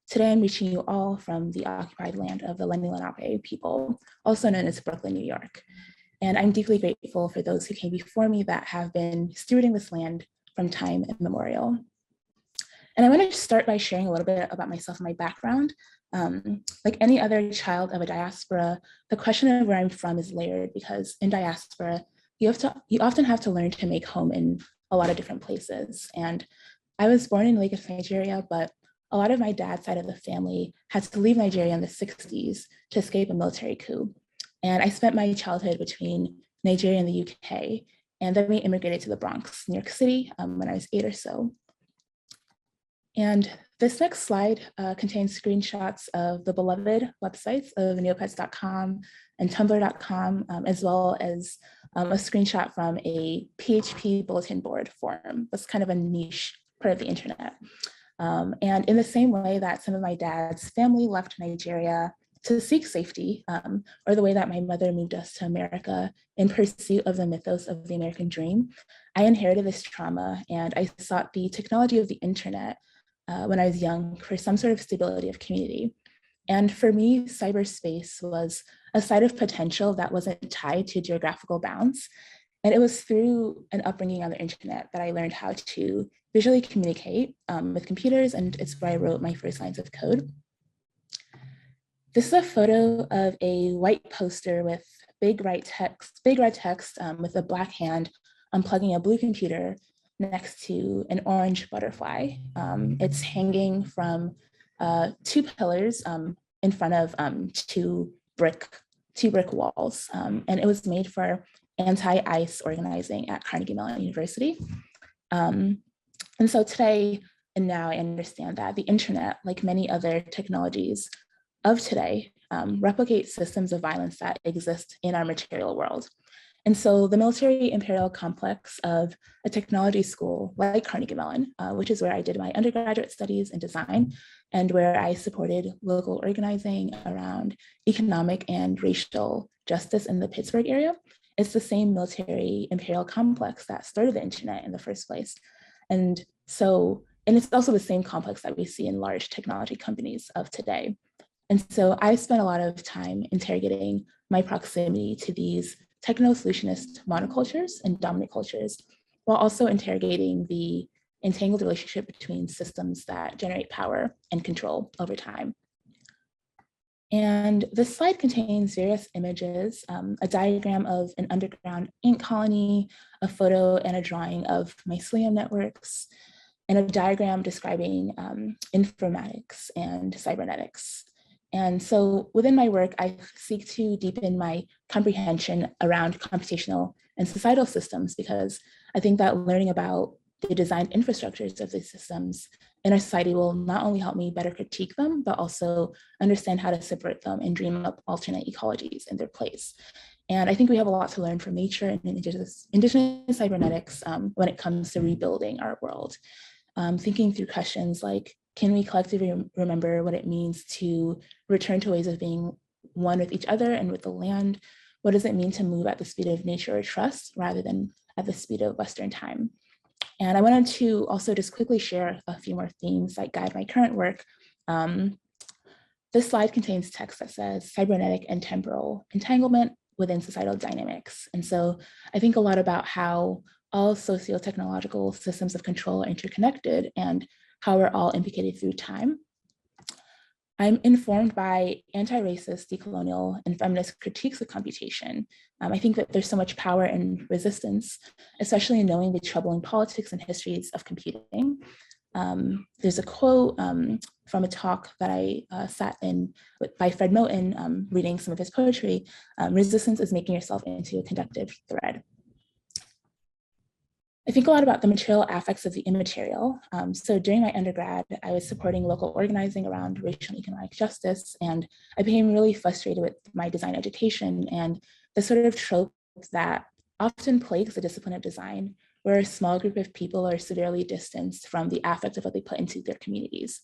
Today, I'm reaching you all from the occupied land of the Lenni Lenape people, also known as Brooklyn, New York. And I'm deeply grateful for those who came before me that have been stewarding this land from time immemorial. And I want to start by sharing a little bit about myself and my background. Like any other child of a diaspora, the question of where I'm from is layered, because in diaspora, you often have to learn to make home in a lot of different places. And I was born in Lagos, Nigeria, but a lot of my dad's side of the family had to leave Nigeria in the 60s to escape a military coup. And I spent my childhood between Nigeria and the UK. And then we immigrated to the Bronx, New York City, when I was 8 or so. And this next slide contains screenshots of the beloved websites of neopets.com and tumblr.com, as well as a screenshot from a PHP bulletin board forum. That's kind of a niche part of the internet. And in the same way that some of my dad's family left Nigeria to seek safety, or the way that my mother moved us to America in pursuit of the mythos of the American dream, I inherited this trauma, and I sought the technology of the internet when I was young for some sort of stability of community. And for me, cyberspace was a site of potential that wasn't tied to geographical bounds. And it was through an upbringing on the internet that I learned how to visually communicate with computers, and it's where I wrote my first lines of code. This is a photo of a white poster with big red text with a black hand unplugging a blue computer next to an orange butterfly. It's hanging from 2 pillars in front of two brick walls. And it was made for anti-ICE organizing at Carnegie Mellon University. And so today and now I understand that the internet, like many other technologies of today, replicate systems of violence that exist in our material world. And so the military imperial complex of a technology school like Carnegie Mellon, which is where I did my undergraduate studies in design and where I supported local organizing around economic and racial justice in the Pittsburgh area, it's the same military imperial complex that started the internet in the first place. And it's also the same complex that we see in large technology companies of today. And so I spent a lot of time interrogating my proximity to these techno-solutionist monocultures and dominant cultures, while also interrogating the entangled relationship between systems that generate power and control over time. And this slide contains various images, a diagram of an underground ant colony, a photo and a drawing of mycelium networks, and a diagram describing informatics and cybernetics. And so within my work, I seek to deepen my comprehension around computational and societal systems, because I think that learning about the designed infrastructures of these systems in our society will not only help me better critique them, but also understand how to subvert them and dream up alternate ecologies in their place. And I think we have a lot to learn from nature and indigenous cybernetics when it comes to rebuilding our world. Thinking through questions like, can we collectively remember what it means to return to ways of being one with each other and with the land? What does it mean to move at the speed of nature or trust rather than at the speed of Western time? And I wanted to also just quickly share a few more themes that guide my current work. This slide contains text that says cybernetic and temporal entanglement within societal dynamics. And so I think a lot about how all socio-technological systems of control are interconnected and how we're all implicated through time. I'm informed by anti-racist, decolonial, and feminist critiques of computation. I think that there's so much power and resistance, especially in knowing the troubling politics and histories of computing. There's a quote from a talk that I sat in by Fred Moten, reading some of his poetry, resistance is making yourself into a conductive thread. I think a lot about the material affects of the immaterial. So during my undergrad, I was supporting local organizing around racial and economic justice, and I became really frustrated with my design education and the sort of trope that often plagues the discipline of design, where a small group of people are severely distanced from the affect of what they put into their communities.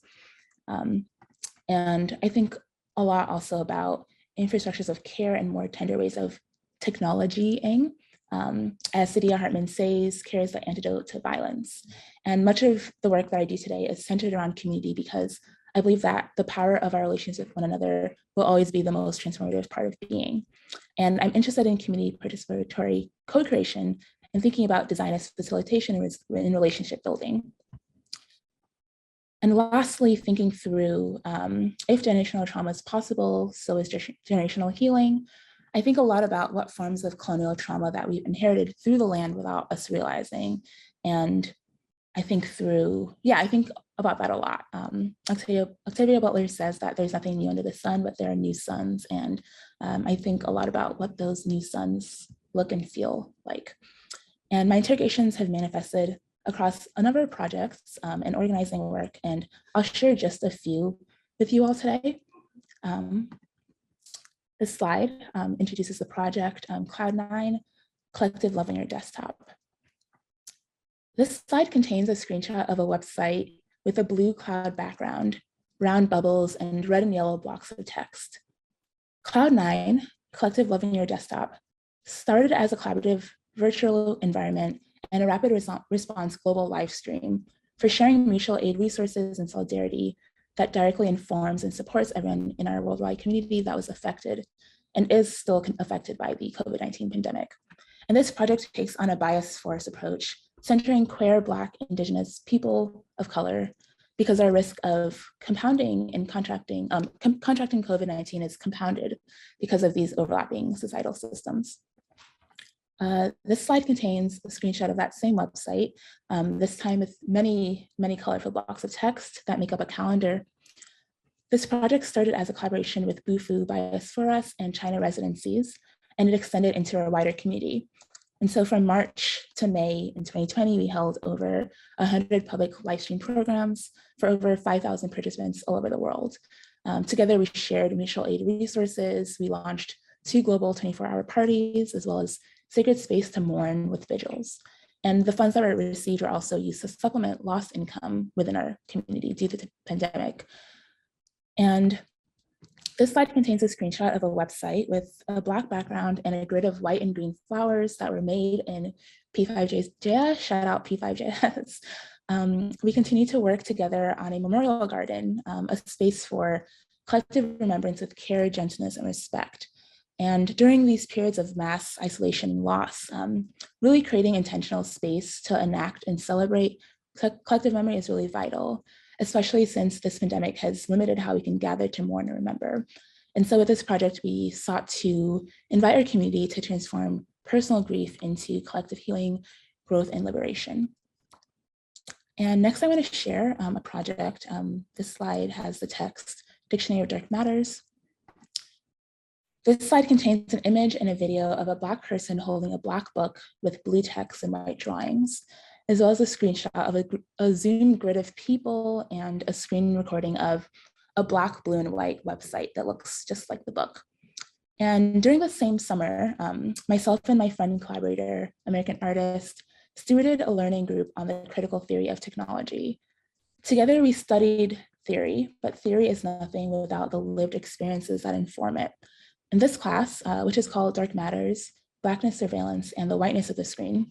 And I think a lot also about infrastructures of care and more tender ways of technologying. As Saidiya Hartman says, care is the antidote to violence. And much of the work that I do today is centered around community, because I believe that the power of our relations with one another will always be the most transformative part of being. And I'm interested in community participatory co-creation and thinking about design as facilitation in relationship building. And lastly, thinking through if generational trauma is possible, so is generational healing. I think a lot about what forms of colonial trauma that we've inherited through the land without us realizing. And I think about that a lot. Octavia Butler says that there's nothing new under the sun, but there are new suns. And I think a lot about what those new suns look and feel like. And my interrogations have manifested across a number of projects and organizing work, and I'll share just a few with you all today. This slide introduces the project Cloud9, Collective Love on Your Desktop. This slide contains a screenshot of a website with a blue cloud background, round bubbles, and red and yellow blocks of text. Cloud9, Collective Loving Your Desktop, started as a collaborative virtual environment and a rapid response global live stream for sharing mutual aid resources and solidarity that directly informs and supports everyone in our worldwide community that was affected and is still affected by the COVID-19 pandemic. And this project takes on a bias-force approach, centering queer, Black, Indigenous people of color, because our risk of compounding and contracting COVID-19 is compounded because of these overlapping societal systems. This slide contains a screenshot of that same website, this time with many, many colorful blocks of text that make up a calendar. This project started as a collaboration with Bufu, Bias for Us, and China Residencies, and it extended into a wider community. And so from March to May in 2020, we held over 100 public live stream programs for over 5,000 participants all over the world. Together, we shared mutual aid resources. We launched 2 global 24-hour parties, as well as Sacred Space to Mourn with vigils. And the funds that were received were also used to supplement lost income within our community due to the pandemic. And this slide contains a screenshot of a website with a Black background and a grid of white and green flowers that were made in p5.js, shout out p5.js. We continue to work together on a memorial garden, a space for collective remembrance with care, gentleness, and respect. And during these periods of mass isolation and loss, really creating intentional space to enact and celebrate collective memory is really vital, especially since this pandemic has limited how we can gather to mourn and remember. And so with this project, we sought to invite our community to transform personal grief into collective healing, growth, and liberation. And next I want to share a project. This slide has the text, Dictionary of Dark Matters. This slide contains an image and a video of a Black person holding a Black book with blue text and white drawings, as well as a screenshot of a Zoom grid of people and a screen recording of a Black, blue, and white website that looks just like the book. And during the same summer, myself and my friend and collaborator, American artist, stewarded a learning group on the critical theory of technology. Together, we studied theory, but theory is nothing without the lived experiences that inform it. In this class, which is called Dark Matters, Blackness, Surveillance, and the Whiteness of the Screen,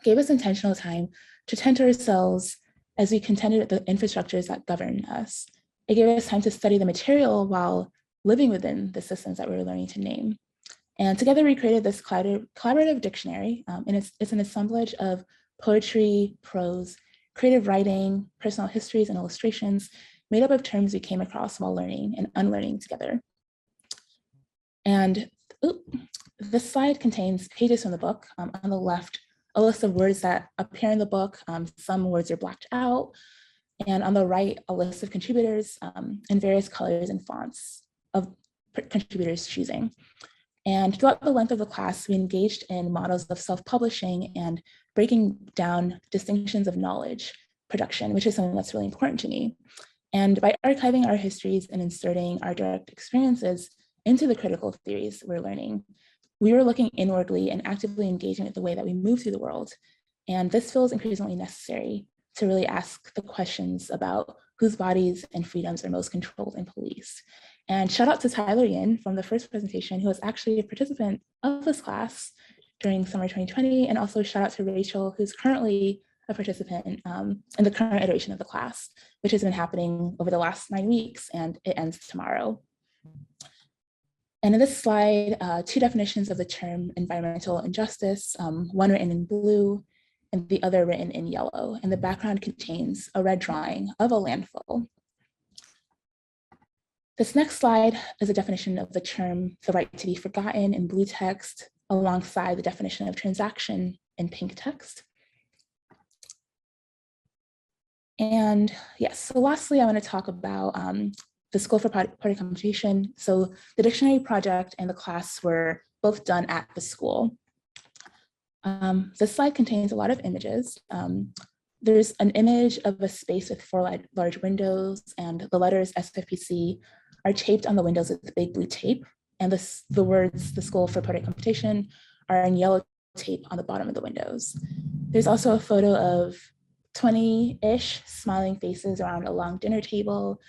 gave us intentional time to tend to ourselves as we contended with the infrastructures that govern us. It gave us time to study the material while living within the systems that we were learning to name. And together we created this collaborative dictionary, and it's an assemblage of poetry, prose, creative writing, personal histories, and illustrations made up of terms we came across while learning and unlearning together. And this slide contains pages from the book. On the left, a list of words that appear in the book. Some words are blacked out. And on the right, a list of contributors in various colors and fonts of contributors choosing. And throughout the length of the class, we engaged in models of self-publishing and breaking down distinctions of knowledge production, which is something that's really important to me. And by archiving our histories and inserting our direct experiences into the critical theories we're learning, we were looking inwardly and actively engaging with the way that we move through the world. And this feels increasingly necessary to really ask the questions about whose bodies and freedoms are most controlled and policed. And shout out to Tyler Yin from the first presentation, who was actually a participant of this class during summer 2020. And also shout out to Rachel, who's currently a participant in the current iteration of the class, which has been happening over the last 9 weeks, and it ends tomorrow. And in this slide, 2 definitions of the term environmental injustice, one written in blue and the other written in yellow. And the background contains a red drawing of a landfill. This next slide is a definition of the term the right to be forgotten in blue text, alongside the definition of transaction in pink text. And yes, so lastly, I want to talk about the School for Poetry Computation. So the dictionary project and the class were both done at the school. This slide contains a lot of images. There's an image of a space with 4 large windows, and the letters SFPC are taped on the windows with big blue tape. And the words, the School for Poetry Computation, are in yellow tape on the bottom of the windows. There's also a photo of 20-ish smiling faces around a long dinner table,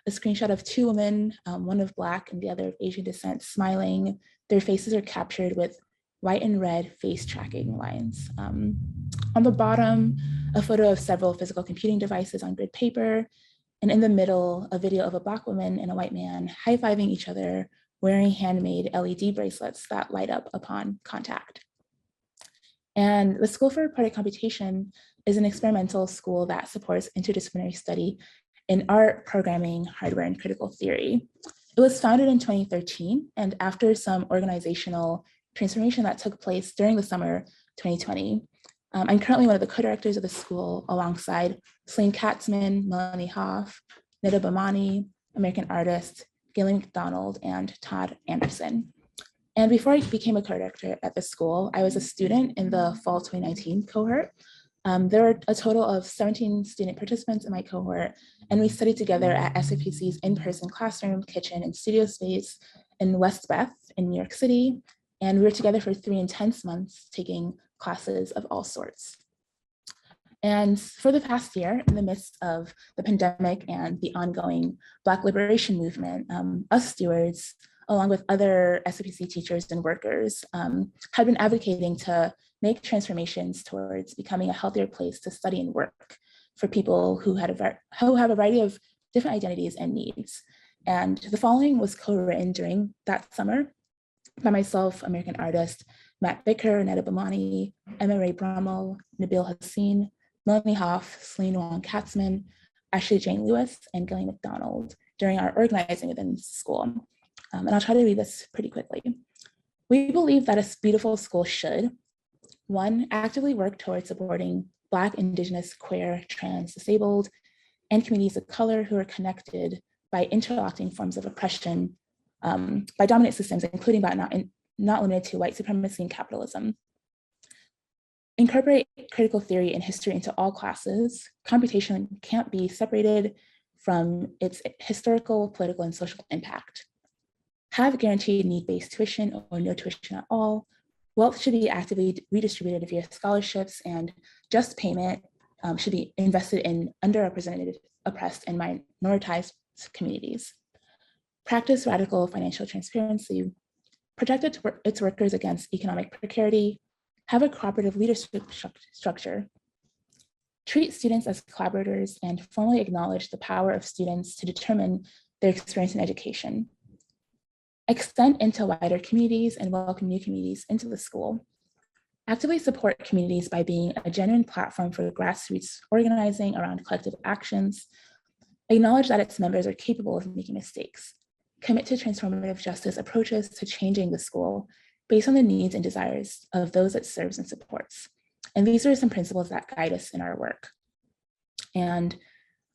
a screenshot of two women, one of Black and the other of Asian descent, smiling. Their faces are captured with white and red face tracking lines. On the bottom, a photo of several physical computing devices on grid paper, and in the middle, a video of a Black woman and a white man high-fiving each other, wearing handmade LED bracelets that light up upon contact. And the School for Reported Computation is an experimental school that supports interdisciplinary study in art, programming, hardware, and critical theory. It was founded in 2013, and after some organizational transformation that took place during the summer 2020, I'm currently one of the co-directors of the school alongside Celine Katzman, Melanie Hoff, Nida Bamani, American artist, Gillian McDonald, and Todd Anderson. And before I became a co-director at the school, I was a student in the fall 2019 cohort. There were a total of 17 student participants in my cohort, and we studied together at Scpc's in-person classroom, kitchen, and studio space in West Beth in New York City. And we were together for 3 intense months, taking classes of all sorts. And for the past year, in the midst of the pandemic and the ongoing Black liberation movement, us stewards, along with other Scpc teachers and workers, have been advocating to make transformations towards becoming a healthier place to study and work for people who have a variety of different identities and needs. And the following was co-written during that summer by myself, American artist Matt Bicker, Nida Bamani, Emma Ray Brummel, Nabil Hassin, Melanie Hoff, Celine Wong Katzman, Ashley Jane Lewis, and Gillian McDonald during our organizing within the school. And I'll try to read this pretty quickly. We believe that a beautiful school should, 1, actively work towards supporting Black, Indigenous, queer, trans, disabled, and communities of color who are connected by interlocking forms of oppression by dominant systems, including but not limited to white supremacy and capitalism. Incorporate critical theory and history into all classes. Computation can't be separated from its historical, political, and social impact. Have guaranteed need-based tuition or no tuition at all. Wealth should be actively redistributed via scholarships, and just payment should be invested in underrepresented, oppressed, and minoritized communities. Practice radical financial transparency. Protect its workers against economic precarity. Have a cooperative leadership structure. Treat students as collaborators and formally acknowledge the power of students to determine their experience in education. Extend into wider communities and welcome new communities into the school. Actively support communities by being a genuine platform for grassroots organizing around collective actions. Acknowledge that its members are capable of making mistakes. Commit to transformative justice approaches to changing the school based on the needs and desires of those it serves and supports. And these are some principles that guide us in our work. And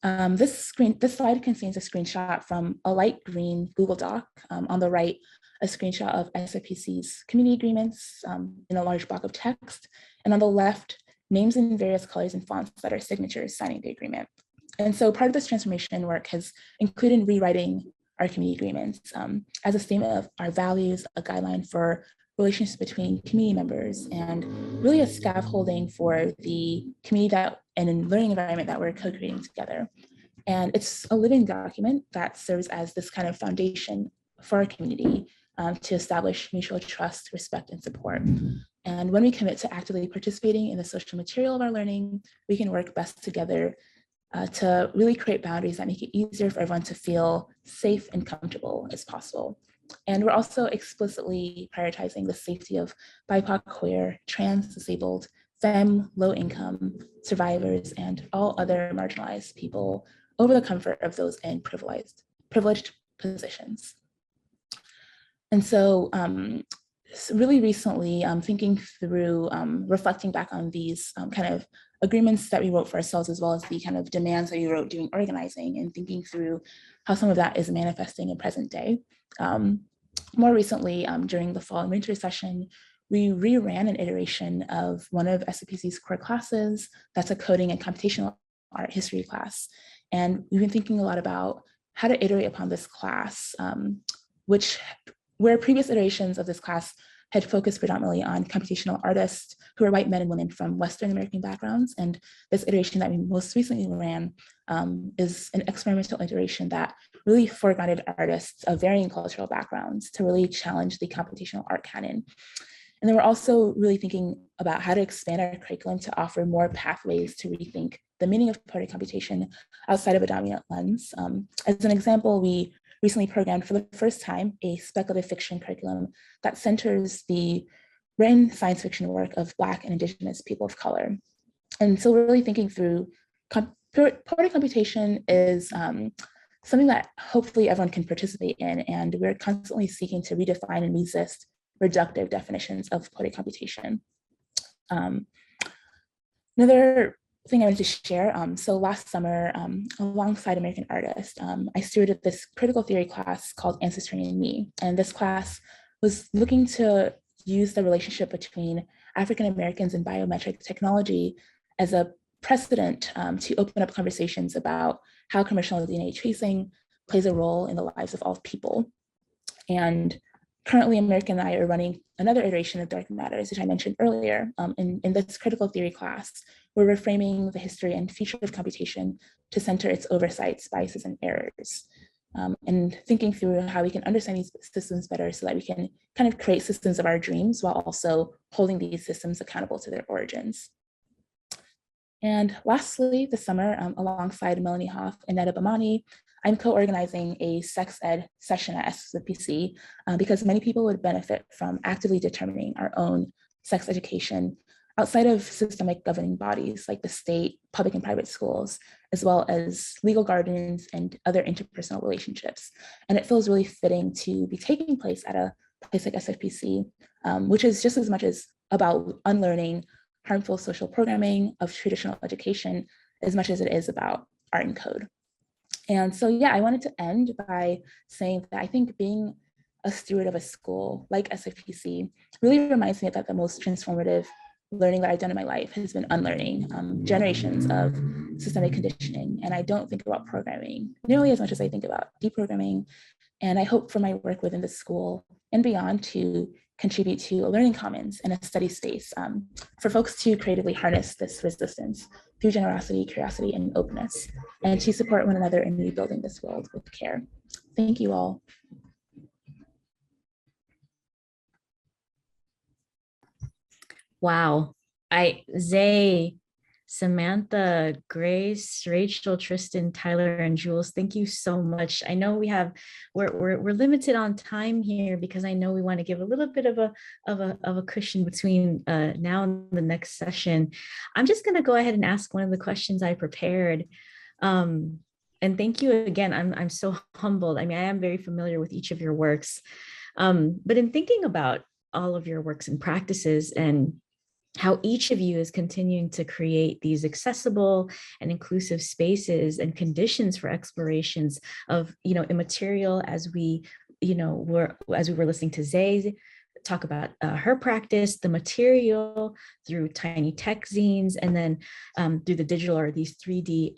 this slide contains a screenshot from a light green Google Doc. On the right, a screenshot of Scpc's community agreements in a large block of text. And on the left, names in various colors and fonts that are signatures signing the agreement. And so part of this transformation work has included rewriting our community agreements as a statement of our values, a guideline for relationships between community members, and really a scaffolding for the community and learning environment that we're co-creating together. And it's a living document that serves as this kind of foundation for our community to establish mutual trust, respect, and support. And when we commit to actively participating in the social material of our learning, we can work best together to really create boundaries that make it easier for everyone to feel safe and comfortable as possible. And we're also explicitly prioritizing the safety of BIPOC, queer, trans, disabled, femme, low income, survivors, and all other marginalized people over the comfort of those in privileged positions. And so really recently, thinking through, reflecting back on these kind of agreements that we wrote for ourselves, as well as the kind of demands that we wrote doing organizing, and thinking through how some of that is manifesting in present day. More recently, during the fall and winter session, we reran an iteration of one of Scpc's core classes. That's a coding and computational art history class. And we've been thinking a lot about how to iterate upon this class, where previous iterations of this class had focused predominantly on computational artists who are white men and women from Western American backgrounds. And this iteration that we most recently ran is an experimental iteration that really foregrounded artists of varying cultural backgrounds to really challenge the computational art canon. And then we're also really thinking about how to expand our curriculum to offer more pathways to rethink the meaning of poetic computation outside of a dominant lens. As an example, we recently programmed for the first time a speculative fiction curriculum that centers the written science fiction work of Black and Indigenous people of color. And so we're really thinking through poetic computation is something that hopefully everyone can participate in, and we're constantly seeking to redefine and resist reductive definitions of poetic computation. Another thing I wanted to share, so last summer, alongside American artists, I stewarded this critical theory class called Ancestry Me. And this class was looking to use the relationship between African Americans and biometric technology as a precedent to open up conversations about how commercial DNA tracing plays a role in the lives of all people. And currently, American and I are running another iteration of Dark Matters, which I mentioned earlier. In this critical theory class, we're reframing the history and future of computation to center its oversights, biases, and errors. And thinking through how we can understand these systems better so that we can kind of create systems of our dreams while also holding these systems accountable to their origins. And lastly, this summer, alongside Melanie Hoff and Neda Bamani, I'm co-organizing a sex ed session at Scpc because many people would benefit from actively determining our own sex education outside of systemic governing bodies like the state, public and private schools, as well as legal guardians and other interpersonal relationships. And it feels really fitting to be taking place at a place like Scpc, which is just as much as about unlearning harmful social programming of traditional education as much as it is about art and code. And so, yeah, I wanted to end by saying that I think being a steward of a school like Scpc really reminds me that the most transformative learning that I've done in my life has been unlearning generations of systemic conditioning. And I don't think about programming nearly as much as I think about deprogramming. And I hope for my work within the school and beyond to contribute to a learning commons and a study space for folks to creatively harness this resistance through generosity, curiosity, and openness, and to support one another in rebuilding this world with care. Thank you all. Wow. Zay, Samantha, Grace, Rachel, Tristan, Tyler, and Jules, thank you so much. I know we're limited on time here because I know we want to give a little bit of a cushion between now and the next session. I'm just going to go ahead and ask one of the questions I prepared. And thank you again. I'm so humbled. I mean, I am very familiar with each of your works, but in thinking about all of your works and practices and how each of you is continuing to create these accessible and inclusive spaces and conditions for explorations of, immaterial, as we were listening to Zay talk about her practice, the material through Tiny Tech Zines, and then through the digital or these 3D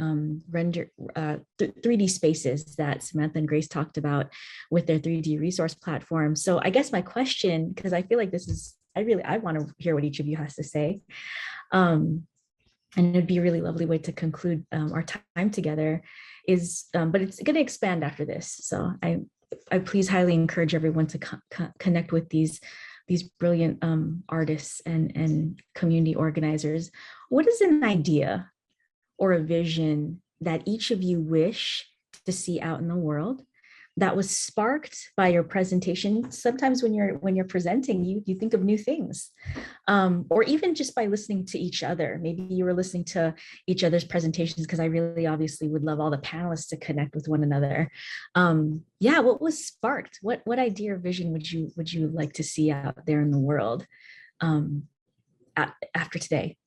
3D spaces that Samantha and Grace talked about with their 3D resource platform. So I guess my question, because I feel like this is, I want to hear what each of you has to say. And it'd be a really lovely way to conclude our time together is, but it's going to expand after this. So I please highly encourage everyone to connect with these brilliant artists and community organizers. What is an idea or a vision that each of you wish to see out in the world that was sparked by your presentation? Sometimes when you're presenting, you think of new things, or even just by listening to each other. Maybe you were listening to each other's presentations, because I really obviously would love all the panelists to connect with one another. Yeah, what was sparked? What idea or vision would you like to see out there in the world after today?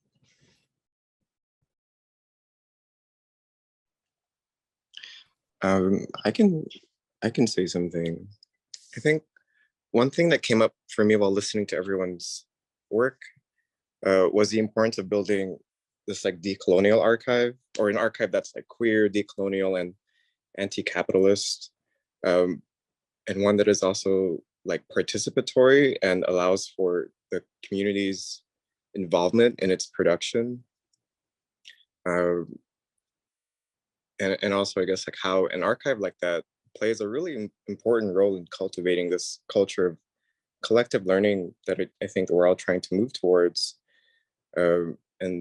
I can say something. I think one thing that came up for me while listening to everyone's work was the importance of building this like decolonial archive, or an archive that's like queer, decolonial, and anti-capitalist, and one that is also like participatory and allows for the community's involvement in its production. and also I guess like how an archive like that plays a really important role in cultivating this culture of collective learning that I think we're all trying to move towards, and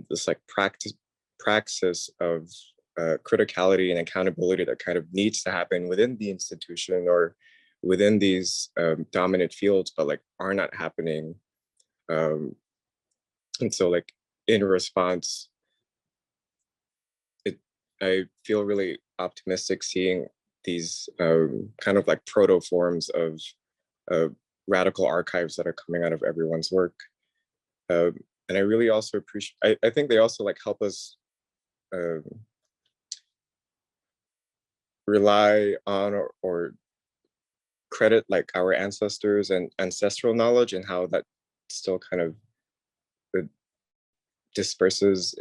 this like praxis of criticality and accountability that kind of needs to happen within the institution or within these dominant fields, but like are not happening. And so like in response, I feel really optimistic seeing these kind of like proto forms of radical archives that are coming out of everyone's work. And I really also appreciate, I think they also like help us rely on or credit like our ancestors and ancestral knowledge and how that still kind of disperses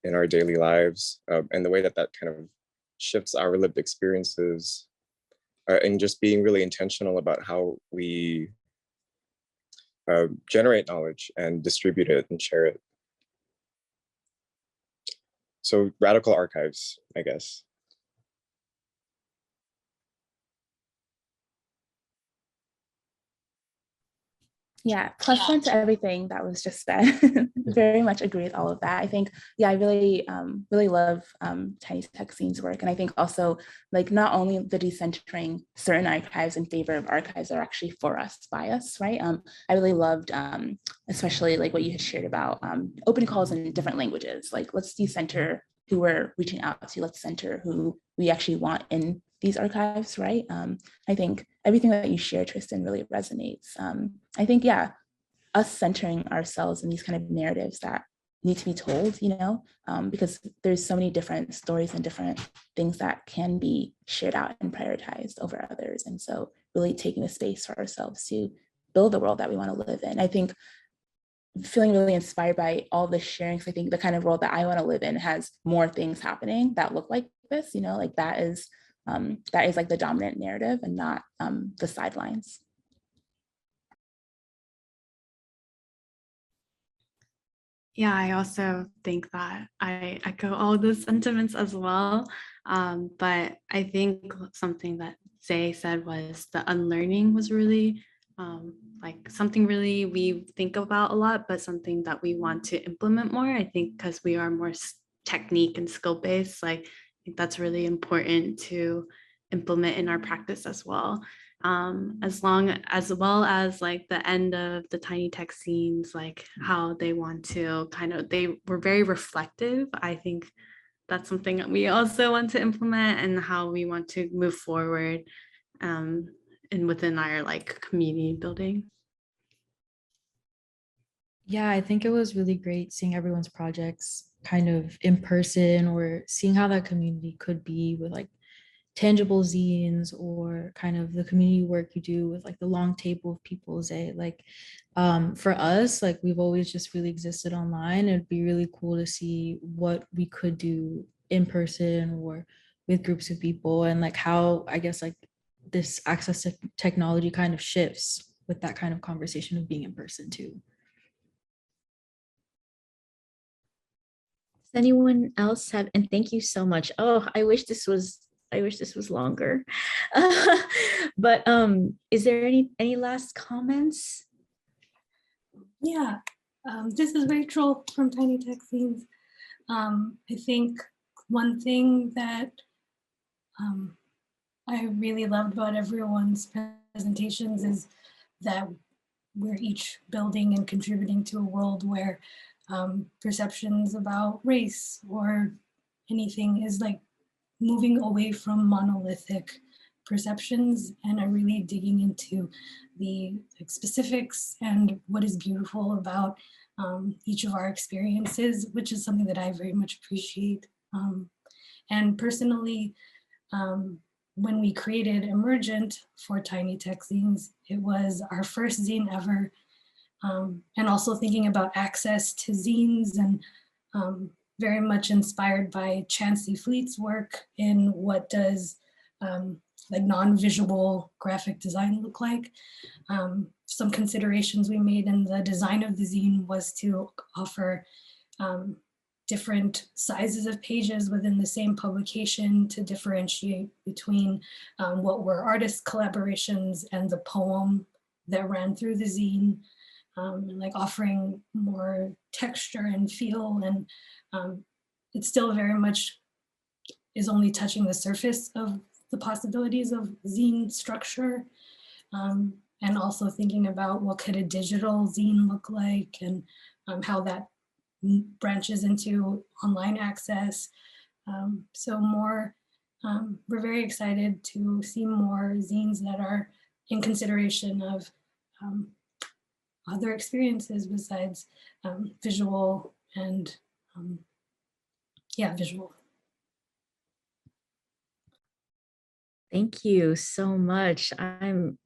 in our daily lives, and the way that that kind of shifts our lived experiences, and just being really intentional about how we generate knowledge and distribute it and share it. So radical archives, I guess. Yeah, +1 to everything that was just said. Very much agree with all of that. I think, yeah, I really, really love Tiny Tech Zine's work. And I think also like not only the decentering certain archives in favor of archives that are actually for us, by us, right? I really loved, especially like what you had shared about open calls in different languages. Like let's decenter who we're reaching out to, let's center who we actually want in these archives, right? I think everything that you share, Tristan, really resonates. I think, yeah, us centering ourselves in these kind of narratives that need to be told, you know, because there's so many different stories and different things that can be shared out and prioritized over others. And so really taking a space for ourselves to build the world that we want to live in. I think feeling really inspired by all the sharing, because I think the kind of world that I want to live in has more things happening that look like this, you know, like that is like the dominant narrative and not the sidelines. Yeah, I also think that I echo all those sentiments as well. But I think something that Zay said was the unlearning was really like something really we think about a lot, but something that we want to implement more. I think because we are more technique and skill based, like I think that's really important to implement in our practice as well. As well as like the end of the Tiny Tech Zines, like how they want to kind of, they were very reflective. I think that's something that we also want to implement and how we want to move forward and within our like community building. Yeah, I think it was really great seeing everyone's projects kind of in person or seeing how that community could be with like tangible zines or kind of the community work you do with like the long table of people. Say like for us, like we've always just really existed online. It'd be really cool to see what we could do in person or with groups of people, and like how I guess like this access to technology kind of shifts with that kind of conversation of being in person too. Does anyone else have, and thank you so much. Oh, I wish this was longer. But is there any last comments? Yeah, this is Rachel from Tiny Tech Zines. I think one thing that I really loved about everyone's presentations is that we're each building and contributing to a world where perceptions about race or anything is like moving away from monolithic perceptions and are really digging into the like, specifics and what is beautiful about each of our experiences, which is something that I very much appreciate. And personally, when we created Emergent for Tiny Tech Zines, it was our first zine ever. And also thinking about access to zines and very much inspired by Chancey Fleet's work in what does like non-visual graphic design look like. Some considerations we made in the design of the zine was to offer different sizes of pages within the same publication to differentiate between what were artist collaborations and the poem that ran through the zine, and like offering more texture and feel. And it still very much is only touching the surface of the possibilities of zine structure. And also thinking about what could a digital zine look like, and how that branches into online access. So more, we're very excited to see more zines that are in consideration of other experiences besides visual and visual. Thank you so much. I'm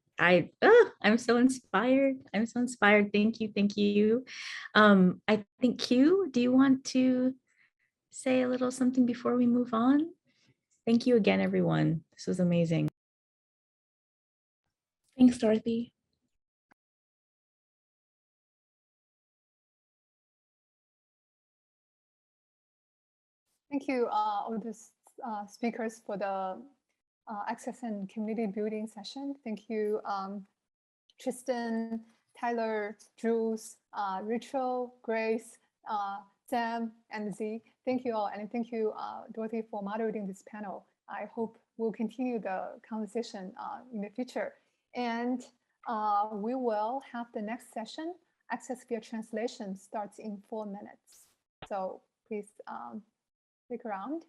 so inspired. I'm so inspired. Thank you. Thank you. I think Q, do you want to say a little something before we move on? Thank you again, everyone. This was amazing. Thanks, Dorothy. Thank you, all the speakers for the access and community building session. Thank you, Tristan, Tyler, Jules, Rachel, Grace, Sam, and Z. Thank you all, and thank you, Dorothy, for moderating this panel. I hope we'll continue the conversation in the future. And we will have the next session, Access via Translation, starts in 4 minutes. So please stick around.